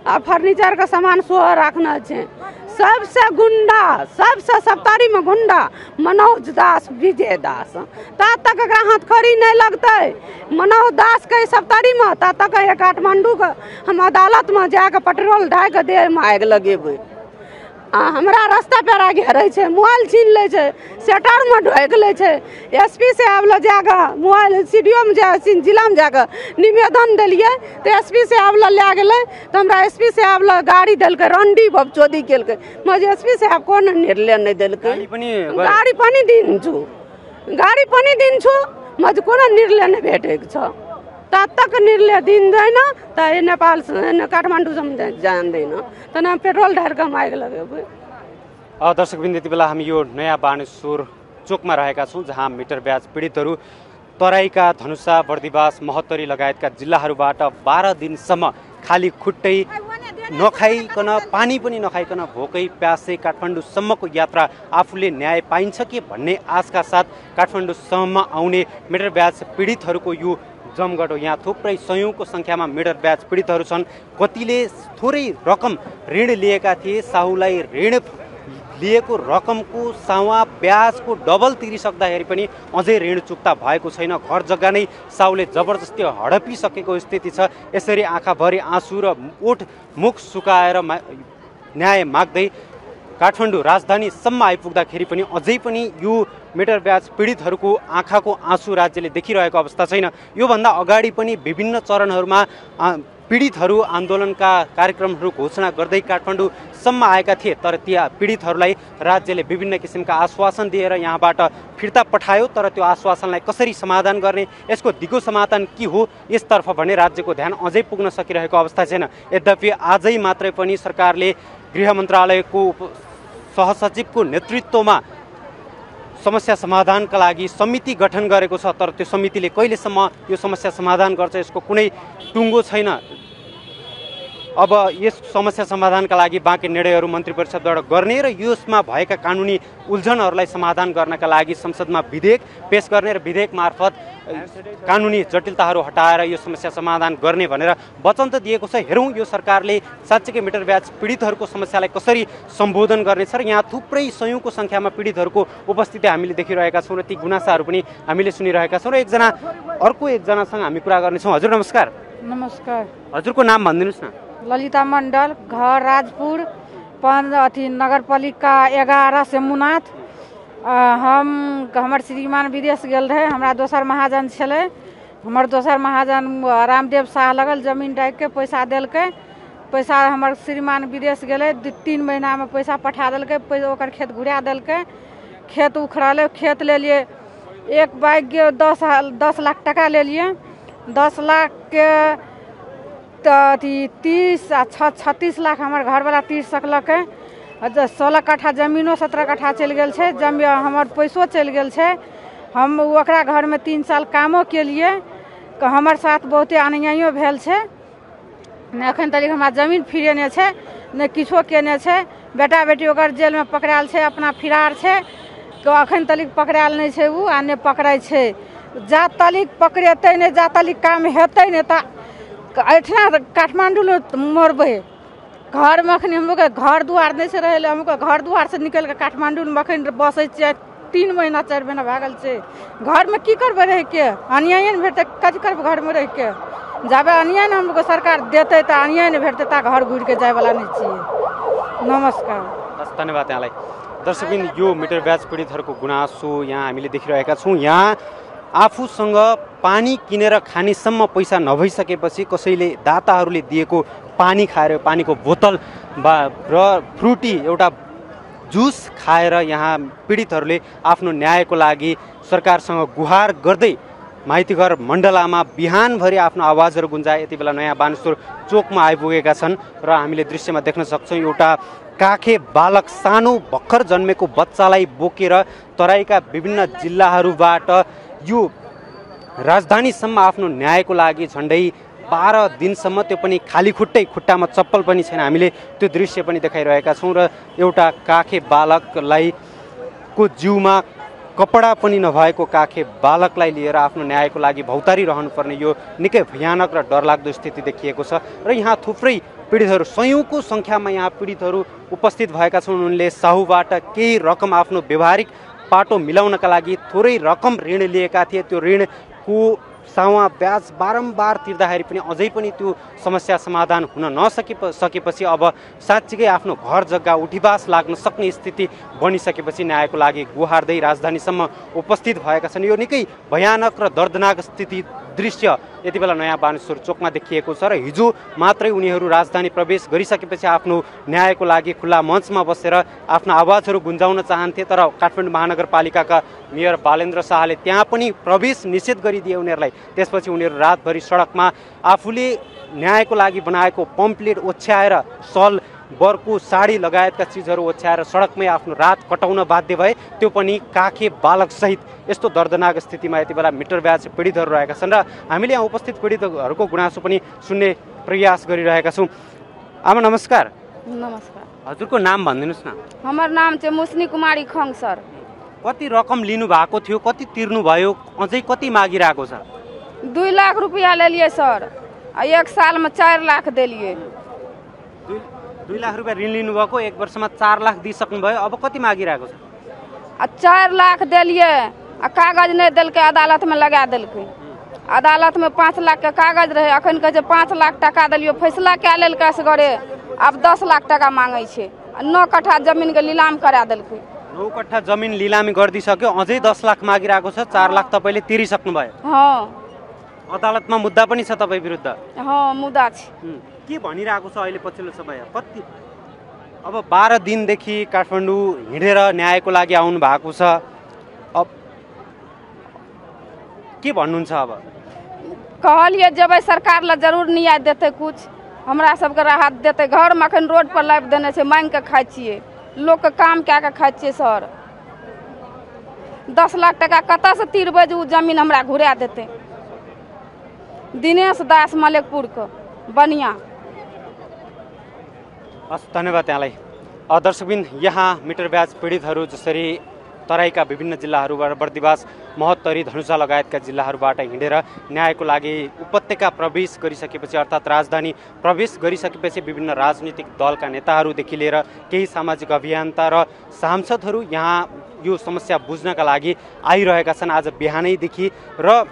आ फर्नीचर के सामान सेहो राखने छै। सबसे गुंडा, सबसे सप्तारी में गुंडा मनोज दास, विजय दास। ता तक एकरा हाथ खड़ी नहीं लगते मनोज दास के सप्तारी में, ता तक काठमांडू के हम अदालत में जाके पेट्रोल ढाई के देह में आग लगेबै। हमरा रास्ता पेरा घेरै छै, मोबाइल छीन ले छै, सेटर में ढोक ले छै। एसपी साहब ल जाके मोबाइल सीडीओ में जिला में जाके निवेदन दिलिए, तो एसपी साहब ल ले गेलै। तो हमरा एसपी साहब ल गाड़ी देलकै, रंडी बबचोदी केलकै, मगर एसपी साहब कोन निर्णय नहीं देलकै। गाड़ी पनि दिन छु, गाड़ी पनि दिन छु, मज कोनो निर्णय नहीं भेटेक छ। ता तक निर्णय दिन दैन त नेपाल काठमाडौँ जान्दैन, त न पेट्रोल ढार के आग लगेबै। दर्शकवृन्द, यति बेला हामी यो नयाँ बानेश्वर चोकमा रहेका छौँ, जहाँ मिटर ब्याज पीडितहरू तराईका धनुषा, बर्दिवास, महोत्तरी लगायतका जिल्लाहरूबाट 12 दिनसम्म खाली खुट्टै नखाइकन, पानी पनि नखाइकन, भोकै प्यासै काठमाडौँसम्मको यात्रा आफूले न्याय पाइन्छ कि भन्ने आशका साथ काठमाडौँसम्म आउने मिटर ब्याज पीडितहरूको यो जमघट हो। यहाँ थुप्रै सयौंको संख्यामा मिटर ब्याज पीडितहरू छन्। कतिले थोरै रकम ऋण लिएका थिए, साहुलाई ऋण लिएको रकमको सावा ब्याजको डबल तिरिसक्दाखेरि पनि अझै ऋण चुक्ता भएको छैन। घर जग्गा नै साहुले जबरजस्ती हडपिसकेको स्थिति छ। यसरी आँखाभरि आँसु र ओठ मुख सुकाएर न्याय माग्दै काठमाडौँ राजधानीसम्म आइपुग्दाखेरि पनि अझै पनि यो मिटर ब्याज पीडितहरूको आँखाको आँसु राज्यले देखिरहेको अवस्था छैन। योभन्दा अगाडि पनि विभिन्न चरणहरूमा पीडितहरू आन्दोलनका कार्यक्रमहरू घोषणा गर्दै काठमाडौँसम्म आएका थिए, तर ती पीडितहरूलाई राज्यले विभिन्न किसिमका आश्वासन दिएर यहाँबाट फिर्ता पठायो। तर त्यो आश्वासनलाई कसरी समाधान गर्ने, यसको दिगो समाधान के हो, यसतर्फ भने राज्यको ध्यान अझै पुग्न सकिरहेको अवस्था छैन। यद्यपि आजै मात्रै पनि सरकारले गृह मन्त्रालयको सहसचिवको नेतृत्वमा समस्या समाधानका लागि समिति गठन गरेको छ, तर त्यो समितिले कहिलेसम्म यो समस्या समाधान गर्छ यसको कुनै टुङ्गो छैन। अब यस समस्या समाधानका लागि बाँकी निर्णयहरू मन्त्री परिषदबाट गर्ने र यसमा भएका कानुनी उल्झनहरूलाई समाधान गर्नका लागि संसदमा विधेयक पेश गर्ने र विधेयक मार्फत कानुनी जटिलताहरू हटाएर यो समस्या समाधान गर्ने भनेर वचन त दिएको छ। हेरौँ यो सरकारले साँच्चैकै मिटर ब्याज पीडितहरूको समस्यालाई कसरी सम्बोधन गर्नेछ र यहाँ थुप्रै सयौँको सङ्ख्यामा पीडितहरूको उपस्थिति हामीले देखिरहेका छौँ र ती गुनासाहरू पनि हामीले सुनिरहेका छौँ। र अर्को एकजनासँग हामी कुरा गर्नेछौँ। हजुर नमस्कार। नमस्कार। हजुरको नाम भनिदिनुहोस् न। ललिता मंडल, घर राजपुर, नगरपालिका 11 सेमुनाथ। हमर श्रीमान विदेश गेल रहे, हमरा दोसर महाजन छले। हमर दोसर महाजन रामदेव शाह लगल जमीन डाक के पैसा देलकै। पैसा हमर श्रीमान विदेश गेले, 3 महीना में पैसा पठा देलकै। ओकर खेत घुरा देलकै, खेत उखड़ले। खेत ले लिए एक बाइक 10 लाख टका ले लिए। 10 लाख के 36 लाख हमार घर वाला 30 सकलक है। 16 कट्ठा जमीनो 17 कट्ठा चल गल है। हमार पैसो चल गल है। हम ओकरा घर में 3 साल कामो के लिए हमार साथ बहुते अन्यायो भेल है। ने अखन तक हमार जमीन फिरेने है, ने किछो केने है। बेटा बेटी ओकर जेल में पकड़ाल है, अपना फिरार है। तो अखन तक पकड़ाल नहीं है, उ आने पकड़ाई है। जा तलिक पकड़ेते नहीं, जा तलिक काम हेतै नहीं तो एठना काठमांडू मरबे। घर में अखन हम लोग घर दुआर नहीं से रहे, हम घर दुआर से निकल के काठमांडू में अखन बसे 3 महीना 4 महीना भागल से। घर में की करबे रह के, अन्याय नहीं भेटते, कथी करबे घर में रह के। जाबे अन्याय हम लोग सरकार देते तो अन्याय नहीं भेटते, ता घर घुर के जाए वाला नहीं चाहिए। नमस्कार। धन्यवाद यहाँलाई। दर्शकबिन, यो मिटर ब्याज पीडितहरूको गुनासो यहाँ हामीले देखिरहेका छौँ। यहाँ आफूसँग पानी किनेर खानेसम्म पैसा नभइसकेपछि कसैले दाताहरूले दिएको पानी खाएर, पानीको बोतल र फ्रुटी एउटा जुस खाएर यहाँ पीडितहरूले आफ्नो न्यायको लागि सरकारसँग गुहार गर्दै माइतीघर मण्डलामा बिहानभरि आफ्नो आवाजहरू गुन्जाए। यति बेला नयाँ बानेश्वर चोकमा आइपुगेका छन् र हामीले दृश्यमा देख्न सक्छौँ एउटा काखे बालक, सानो भर्खर जन्मेको बच्चालाई बोकेर तराईका विभिन्न जिल्लाहरूबाट यो राजधानीसम्म आफ्नो न्यायको लागि झन्डै 12 दिनसम्म, त्यो पनि खाली खुट्टामा चप्पल पनि छैन। हामीले त्यो दृश्य पनि देखाइरहेका छौँ। र एउटा काखे बालकलाई को जिउमा कपडा पनि नभएको काखे बालकलाई लिएर आफ्नो न्यायको लागि भौतारी रहनुपर्ने यो निकै भयानक र डरलाग्दो स्थिति देखिएको छ। र यहाँ थुप्रै पीडितहरू, सयौँको सङ्ख्यामा यहाँ पीडितहरू उपस्थित भएका छन्। उनले साहुबाट केही रकम आफ्नो व्यवहारिक पाटो मिलाउनका लागि थोरै रकम ऋण लिएका थिए। त्यो ऋणको सावा ब्याज बारम्बार तिर्दाखेरि पनि अझै पनि त्यो समस्या समाधान हुन नसकेपछि अब साँच्चीकै आफ्नो घर जग्गा उठीवास लाग्न सक्ने स्थिति बनिसकेपछि न्यायको लागि गुहार्दै राजधानीसम्म उपस्थित भएका छन्। यो निकै भयानक र दर्दनाक स्थिति दृश्य यति बेला नयाँ बानेश्वर चोकमा देखिएको छ। र हिजो मात्रै उनीहरू राजधानी प्रवेश गरिसकेपछि आफ्नो न्यायको लागि खुल्ला मञ्चमा बसेर आफ्नो आवाजहरू गुन्जाउन चाहन्थे, तर काठमाडौँ महानगरपालिकाका मेयर बालेन्द्र शाहले त्यहाँ पनि प्रवेश निषेध गरिदिए उनीहरूलाई। त्यसपछि उनीहरू रातभरि सडकमा आफूले न्यायको लागि बनाएको पम्पलेट ओछ्याएर, सल, बर्को, साडी लगायतका चिजहरू ओछ्याएर सडकमै आफ्नो रात कटाउन बाध्य भए, त्यो पनि काखे बालकसहित। यस्तो दर्दनाक स्थितिमा यति बेला मिटर ब्याज पीडितहरू रहेका छन् र हामीले यहाँ उपस्थित पीडितहरूको गुनासो पनि सुन्ने प्रयास गरिरहेका छौँ। आमा नमस्कार। नमस्कार। हजुरको नाम भनिदिनुहोस् न। हमर नाम चाहिँ मुस्नी कुमारी खङ सर। कति रकम लिनु भएको थियो, कति तिर्नु भयो, अझै कति मागिरहेको छ? 2 लाख रुपया लेलिए सर, 1 साल में 4 लाख दिलिए। 2 लाख रुपया ऋण लिनुभएको, 1 वर्षमा 4 लाख दिइसक्नु भयो, अब कति मागिरहेको छ? 4 लाख दिलिए, कागज नहीं दिलके, अदालत में लगा दिलके। अदालत में 5 लाख के कागज रहे, अखन कहे 5 लाख टका दिलियो, फैसला क्या लेलकै असगरे, अब 10 लाख टका मांगे छे। 9 कट्ठा जमीन के नीलाम करा देलकै। 9 कट्ठा जमिन लिलामी गरिदिसक्यो, अझै 10 लाख मागिरहेको छ। 4 लाख तपाईँले तिरिसक्नु भयो। अदालतमा मुद्दा पनि छ तपाईँ विरुद्ध? मुद्दा छ। के भनिरहेको छ अहिले पछिल्लो समय? कति अब 12 दिनदेखि काठमाडौँ हिँडेर न्यायको लागि आउनु भएको छ, अब के भन्नुहुन्छ? अब कहलिए जब सरकार ला जरूर न्याय देते, कुछ हमरा सबके राहत देते। घर में अखन रोड पर लाबि देने छै, मांग के खाइ छियै, लोग के काम क्या के खाइ छियै सर। 10 लाख टका कतऽ से तीरबै जे उ जमीन हमरा घुरा देते। दिनेश दास मलेकपुर को बनिया। हस्, धन्यवाद यहाँलाई। दर्शकबिन, यहाँ मिटर ब्याज पीडितहरू जसरी तराईका विभिन्न जिल्लाहरूबाट बर्दिवास, महोत्तरी, धनुषा लगायतका जिल्लाहरूबाट हिँडेर न्यायको लागि उपत्यका प्रवेश गरिसकेपछि, अर्थात् राजधानी प्रवेश गरिसकेपछि विभिन्न राजनीतिक दलका नेताहरूदेखि लिएर केही सामाजिक अभियन्ता र सांसदहरू यहाँ यो समस्या बुझ्नका लागि आइरहेका छन्। आज बिहानैदेखि र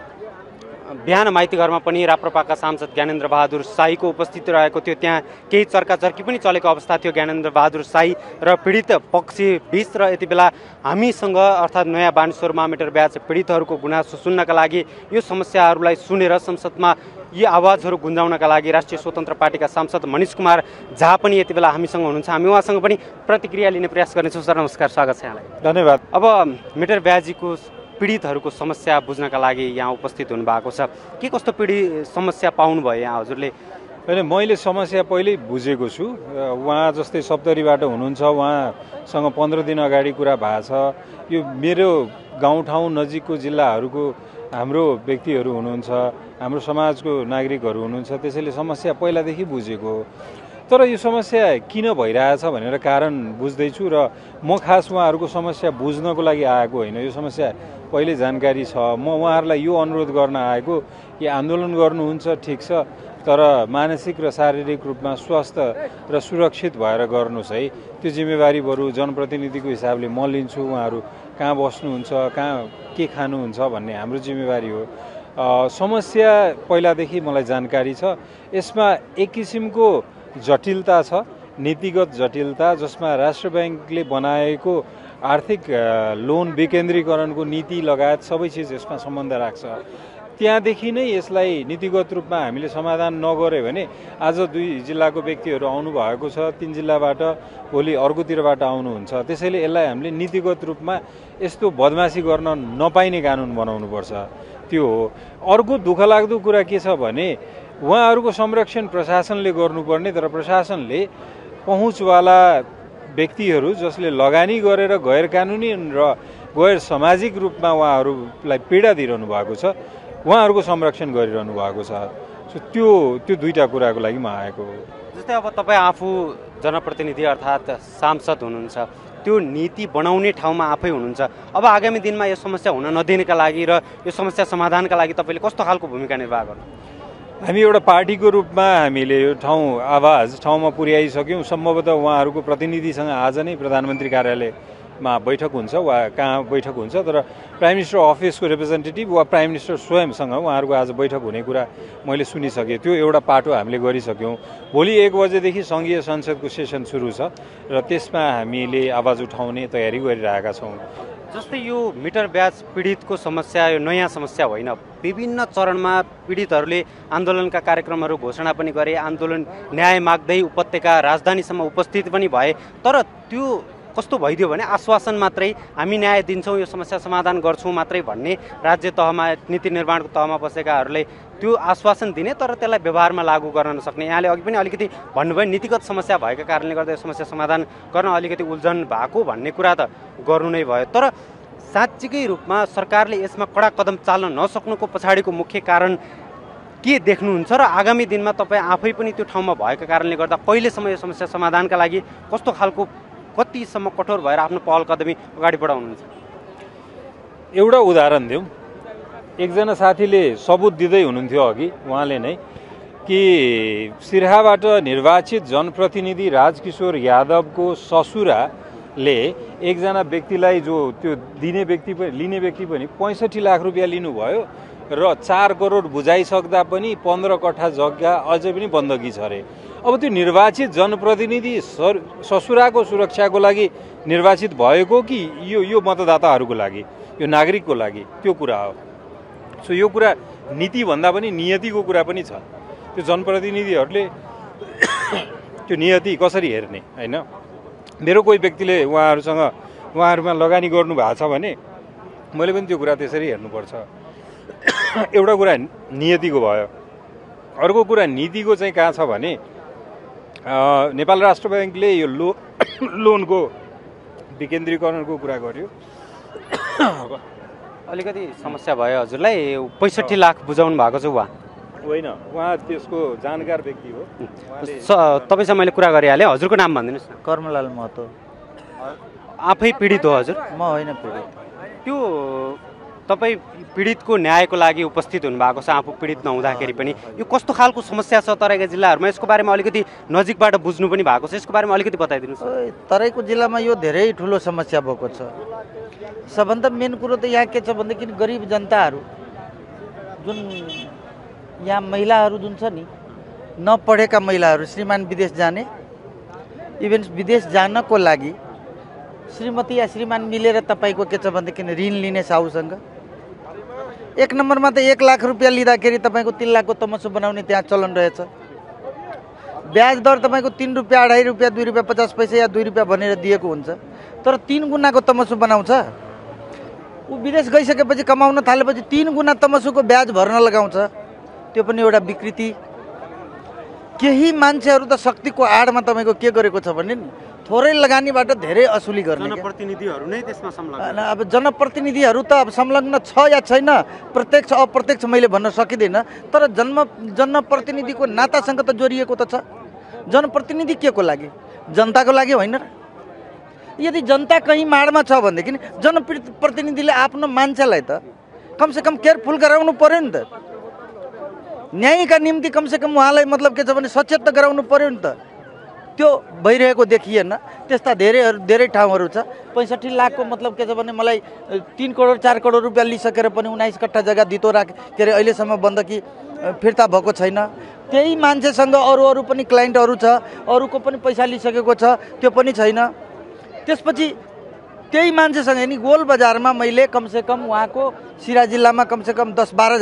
बिहान माइतीघरमा पनि राप्रपाका सांसद ज्ञानेन्द्र बहादुर शाहीको उपस्थिति रहेको थियो। त्यहाँ केही चर्काचर्की पनि चलेको अवस्था थियो ज्ञानेन्द्र बहादुर शाही र पीडित पक्ष बीच। र यति बेला हामीसँग अर्थात् नयाँ बानेश्वरमा मिटर ब्याज पीडितहरूको गुनासो सुन्नका लागि, यो समस्याहरूलाई सुनेर संसदमा यी आवाजहरू गुन्जाउनका लागि राष्ट्रिय स्वतन्त्र पार्टीका सांसद मनिष कुमार झा पनि यति बेला हामीसँग हुनुहुन्छ। हामी उहाँसँग पनि प्रतिक्रिया लिने प्रयास गर्नेछौँ। सर नमस्कार, स्वागत छ यहाँलाई। धन्यवाद। अब मिटर ब्याजीको पीडितहरूको समस्या बुझ्नका लागि यहाँ उपस्थित हुनुभएको छ, के कस्तो समस्या पाउनुभयो यहाँ हजुरले? होइन, मैले समस्या पहिल्यै बुझेको छु। उहाँ जस्तै सप्तरीबाट हुनुहुन्छ, उहाँसँग 15 दिन अगाडि कुरा भएको छ। यो मेरो गाउँठाउँ नजिकको जिल्लाहरूको हाम्रो व्यक्तिहरू हुनुहुन्छ, हाम्रो समाजको नागरिकहरू हुनुहुन्छ, त्यसैले समस्या पहिलादेखि बुझेको। तर यो समस्या किन भइरहेछ भनेर कारण बुझ्दैछु र म खास उहाँहरूको समस्या बुझ्नको लागि आएको होइन। यो समस्या पहिले जानकारी छ। म उहाँहरूलाई यो अनुरोध गर्न आएको कि आन्दोलन गर्नुहुन्छ ठिक छ, तर मानसिक र शारीरिक रूपमा स्वस्थ र सुरक्षित भएर गर्नुहोस् है। त्यो जिम्मेवारी बरु जनप्रतिनिधिको हिसाबले म लिन्छु। उहाँहरू कहाँ बस्नुहुन्छ, कहाँ के खानुहुन्छ भन्ने हाम्रो जिम्मेवारी हो। समस्या पहिलादेखि मलाई जानकारी छ। यसमा एक किसिमको जटिलता छ, नीतिगत जटिलता, जसमा राष्ट्र ब्याङ्कले बनाएको आर्थिक लोन विकेन्द्रीकरणको नीति लगायत सबै चिज यसमा सम्बन्ध राख्छ। त्यहाँदेखि नै यसलाई नीतिगत रूपमा हामीले समाधान नगर्यो भने आज 2 जिल्लाको व्यक्तिहरू आउनुभएको छ, 3 जिल्लाबाट भोलि अर्कोतिरबाट आउनुहुन्छ। त्यसैले यसलाई हामीले नीतिगत रूपमा यस्तो बदमासी गर्न नपाइने कानुन बनाउनुपर्छ। त्यो हो। अर्को दुःखलाग्दो कुरा के छ भने उहाँहरूको संरक्षण प्रशासनले गर्नुपर्ने, तर प्रशासनले पहुँचवाला व्यक्तिहरू जसले लगानी गरेर गैर कानुनी र गैर सामाजिक रूपमा उहाँहरूलाई पीडा दिइरहनु भएको छ, उहाँहरूको संरक्षण गरिरहनु भएको छ। त्यो दुईटा कुराको लागि म आएको हो। जस्तै अब तपाईँ आफू जनप्रतिनिधि अर्थात् सांसद हुनुहुन्छ, त्यो नीति बनाउने ठाउँमा आफै हुनुहुन्छ। अब आगामी दिनमा यो समस्या हुन नदिनका लागि र यो समस्या समाधानका लागि तपाईँले कस्तो खालको भूमिका निर्वाह गर्नु? हामी एउटा पार्टीको रूपमा हामीले यो ठाउँमा पुर्याइसक्यौँ। सम्भवतः उहाँहरूको प्रतिनिधिसँग आज नै प्रधानमन्त्री कार्यालयमा बैठक हुन्छ वा कहाँ बैठक हुन्छ, तर प्राइम मिनिस्टर अफिसको रिप्रेजेन्टेटिभ वा प्राइम मिनिस्टर स्वयंसँग उहाँहरूको आज बैठक हुने कुरा मैले सुनिसकेँ। त्यो एउटा पाटो हामीले गरिसक्यौँ। भोलि 1 बजेदेखि सङ्घीय संसदको सेसन सुरु छ र त्यसमा हामीले आवाज उठाउने तयारी गरिरहेका छौँ। जस्तै यो मिटर ब्याज पीडितको समस्या यो नयाँ समस्या होइन। विभिन्न चरणमा पीडितहरूले आन्दोलनका कार्यक्रमहरू घोषणा पनि गरे, आन्दोलन न्याय माग्दै उपत्यका राजधानीसम्म उपस्थित पनि भए। तर त्यो कस्तो भइदियो भने आश्वासन मात्रै, हामी न्याय दिन्छौँ, यो समस्या समाधान गर्छौँ मात्रै भन्ने, राज्य तहमा नीति निर्माणको तहमा बसेकाहरूले त्यो आश्वासन दिने तर त्यसलाई व्यवहारमा लागू गर्न नसक्ने। यहाँले अघि पनि अलिकति भन्नुभयो नीतिगत समस्या भएका कारणले गर्दा यो समस्या समाधान गर्न अलिकति उल्झन भएको भन्ने कुरा त गर्नु नै भयो। तर साँच्चीकै रूपमा सरकारले यसमा कडा कदम चाल्न नसक्नुको पछाडिको मुख्य कारण के देख्नुहुन्छ र आगामी दिनमा तपाईँ आफै पनि त्यो ठाउँमा भएका कारणले गर्दा कहिलेसम्म यो समस्या समाधानका लागि कस्तो खालको, कतिसम्म कठोर भएर आफ्नो पहल कदमी अगाडि बढाउनुहुन्छ? एउटा उदाहरण दिउँ। एकजना साथीले सबुत दिँदै हुनुहुन्थ्यो अघि, उहाँले नै कि सिरहाबाट निर्वाचित जनप्रतिनिधि राजकिशोर यादवको ससुराले एकजना व्यक्तिलाई, जो त्यो लिने व्यक्ति पनि 65 लाख रुपियाँ लिनुभयो र 4 करोड बुझाइसक्दा पनि 15 कट्ठा जग्गा अझै पनि बन्दगी छ अरे। अब त्यो निर्वाचित जनप्रतिनिधि ससुराको सुरक्षाको लागि निर्वाचित भएको कि यो मतदाताहरूको लागि, यो नागरिकको लागि, त्यो कुरा हो। सो यो कुरा नीतिभन्दा पनि नियतिको कुरा पनि छ। त्यो जनप्रतिनिधिहरूले त्यो नियति कसरी हेर्ने होइन। मेरो कोही व्यक्तिले उहाँहरूमा लगानी गर्नु भएको छ भने मैले पनि त्यो कुरा त्यसरी हेर्नुपर्छ। एउटा कुरा नियतिको भयो। अर्को कुरा नीतिको चाहिँ कहाँ छ भने नेपाल राष्ट्र ब्याङ्कले यो लोनको विकेन्द्रीकरणको कुरा गर्यो। अलिकति समस्या भयो हजुरलाई। 65 लाख बुझाउनु भएको छ उहाँ होइन, उहाँ त्यसको जानकार व्यक्ति हो। तपाईँसँग मैले कुरा गरिहालेँ। हजुरको नाम भनिदिनुहोस् न। कर्मलाल महतो। आफै पीडित हो हजुर? म होइन पीडित। त्यो तपाईँ पीडितको न्यायको लागि उपस्थित हुनुभएको छ, आफू पीडित नहुँदाखेरि पनि। यो कस्तो खालको समस्या छ तराईका जिल्लाहरूमा, यसको बारेमा अलिकति नजिकबाट बुझ्नु पनि भएको छ, यसको बारेमा अलिकति बताइदिनुहोस्। तराईको जिल्लामा यो धेरै ठुलो समस्या भएको छ। सबभन्दा मेन कुरो त यहाँ के छ भनेदेखि गरिब जनताहरू जुन यहाँ महिलाहरू जुन छ नि, नपढेका महिलाहरू श्रीमान विदेश जाने, इभेन विदेश जानको लागि श्रीमती या श्रीमान मिलेर तपाईँको के छ भनेदेखि ऋण लिने साहुसँग 1 नम्बरमा त 1 लाख रुपियाँ लिँदाखेरि तपाईँको 3 लाखको तमसो बनाउने त्यहाँ चलन रहेछ। ब्याज दर तपाईँको 3 रुपियाँ, 2.5 रुपियाँ, 2 रुपियाँ 50 पैसा या 2 रुपियाँ भनेर दिएको हुन्छ, तर 3 गुणाको तमसो बनाउँछ। ऊ विदेश गइसकेपछि कमाउन थालेपछि 3 गुणा तमसोको ब्याज भर्न लगाउँछ। त्यो पनि एउटा विकृति। केही मान्छेहरू त शक्तिको आडमा तपाईँको के गरेको छ भने थोरै लगानीबाट धेरै असुली गर्ने। जनप्रतिनिधिहरू नै त्यसमा संलग्न। अब जनप्रतिनिधिहरू त अब संलग्न छ या छैन, प्रत्यक्ष अप्रत्यक्ष मैले भन्न सकिँदैन, तर जनप्रतिनिधिको नातासँग त जोडिएको त छ। जनप्रतिनिधि के को लागि? जनताको लागि होइन र? यदि जनता कहीँ माडमा छ भनेदेखि जनप्रतिनिधिले आफ्नो मान्छेलाई त कमसेकम केयरफुल गराउनु पर्यो नि त। न्यायका निम्ति कमसेकम उहाँलाई मतलब के छ भने सचेत त गराउनु पर्यो नि त। त्यो भइरहेको देखिएन। त्यस्ता धेरै ठाउँहरू छ। 65 लाखको मतलब के छ भने मलाई 3 करोड 4 करोड रुपियाँ लिइसकेर पनि 19 कट्ठा जग्गा दितो के अरे अहिलेसम्म बन्दकी फिर्ता भएको छैन। त्यही मान्छेसँग अरू पनि क्लाइन्टहरू छ, अरूको पनि पैसा लिइसकेको छ, त्यो पनि छैन। त्यसपछि त्यही मान्छेसँग नि गोल बजारमा मैले कमसेकम उहाँको सिरा जिल्लामा कमसेकम 10-12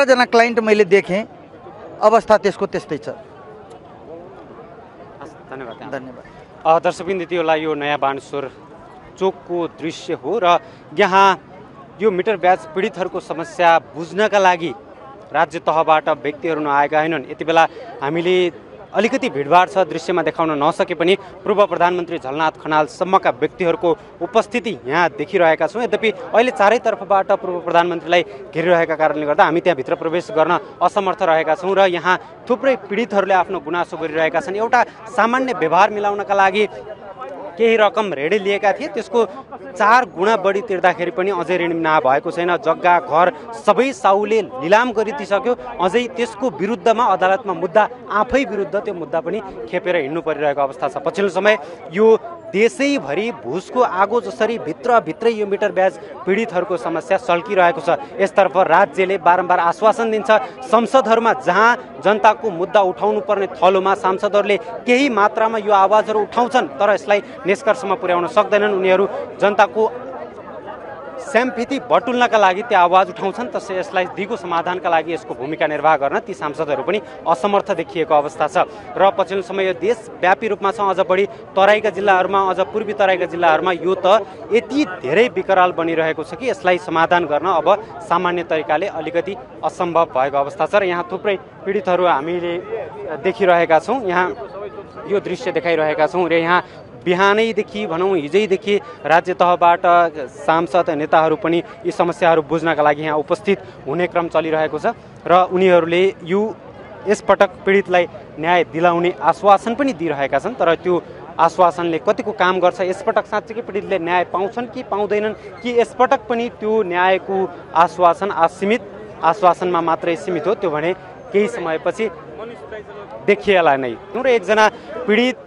जना क्लाइन्ट मैले देखेँ। अवस्था त्यसको त्यस्तै छ। धन्यवाद। दर्शकबिन त्यतिबेला यो नयाँ बानेश्वर चोकको दृश्य हो र यहाँ यो मिटर ब्याज पीडितहरूको समस्या बुझ्नका लागि राज्य तहबाट व्यक्तिहरू नआएका होइनन्। यति बेला हामीले अलिकति भिडभाड छ, दृश्यमा देखाउन नसके पनि पूर्व प्रधानमन्त्री झलनाथ खनालसम्मका व्यक्तिहरूको उपस्थिति यहाँ देखिरहेका छौँ। यद्यपि अहिले चारैतर्फबाट पूर्व प्रधानमन्त्रीलाई घेरिरहेका कारणले गर्दा हामी त्यहाँभित्र प्रवेश गर्न असमर्थ रहेका छौँ र यहाँ थुप्रै पीडितहरूले आफ्नो गुनासो गरिरहेका छन्। एउटा सामान्य व्यवहार मिलाउनका लागि केही रकम ऋण लिएका थिए, त्यसको 4 गुणा बढी तिर्दाखेरि पनि अझै ऋण नभएको छैन। जग्गा घर सबै साहुले लिलाम गरिदिइसक्यो, अझै त्यसको विरुद्धमा अदालतमा मुद्दा आफै विरुद्ध त्यो मुद्दा पनि खेपेर हिँड्नु परिरहेको अवस्था छ। पछिल्लो समय यो देशैभरि भुसको आगो जसरी भित्रभित्रै यो मिटर ब्याज पीडितहरूको समस्या सल्किरहेको छ। यसतर्फ राज्यले बारम्बार आश्वासन दिन्छ, संसदहरूमा जहाँ जनताको मुद्दा उठाउनु पर्ने थलोमा सांसदहरूले केही मात्रामा यो आवाजहरू उठाउँछन्, तर यसलाई निष्कर्षमा पुर्याउन सक्दैनन्। उनीहरू जनताको स्याम्पिती बटुल्नका लागि त्यो आवाज उठाउँछन्, तसै यसलाई दिगो समाधानका लागि यसको भूमिका निर्वाह गर्न ती सांसदहरू पनि असमर्थ देखिएको अवस्था छ। र पछिल्लो समय यो देशव्यापी रूपमा छ, अझ बढी तराईका जिल्लाहरूमा, अझ पूर्वी तराईका जिल्लाहरूमा यो त यति धेरै विकराल बनिरहेको छ कि यसलाई समाधान गर्न अब सामान्य तरिकाले अलिकति असम्भव भएको अवस्था छ। र यहाँ थुप्रै पीडितहरू हामीले देखिरहेका छौँ, यहाँ यो दृश्य देखाइरहेका छौँ। र यहाँ बिहानैदेखि भनौँ हिजैदेखि राज्य तहबाट सांसद नेताहरू पनि यी समस्याहरू बुझ्नका लागि यहाँ उपस्थित हुने क्रम चलिरहेको छ र उनीहरूले यसपटक पीडितलाई न्याय दिलाउने आश्वासन पनि दिइरहेका छन्। तर त्यो आश्वासनले कतिको काम गर्छ, यसपटक साँच्चीकै पीडितले न्याय पाउँछन् कि पाउँदैनन्, कि यसपटक पनि त्यो न्यायको आश्वासन आश्वासनमा मात्रै सीमित हो, त्यो भने केही समयपछि देखिएला नै। र एकजना पीडित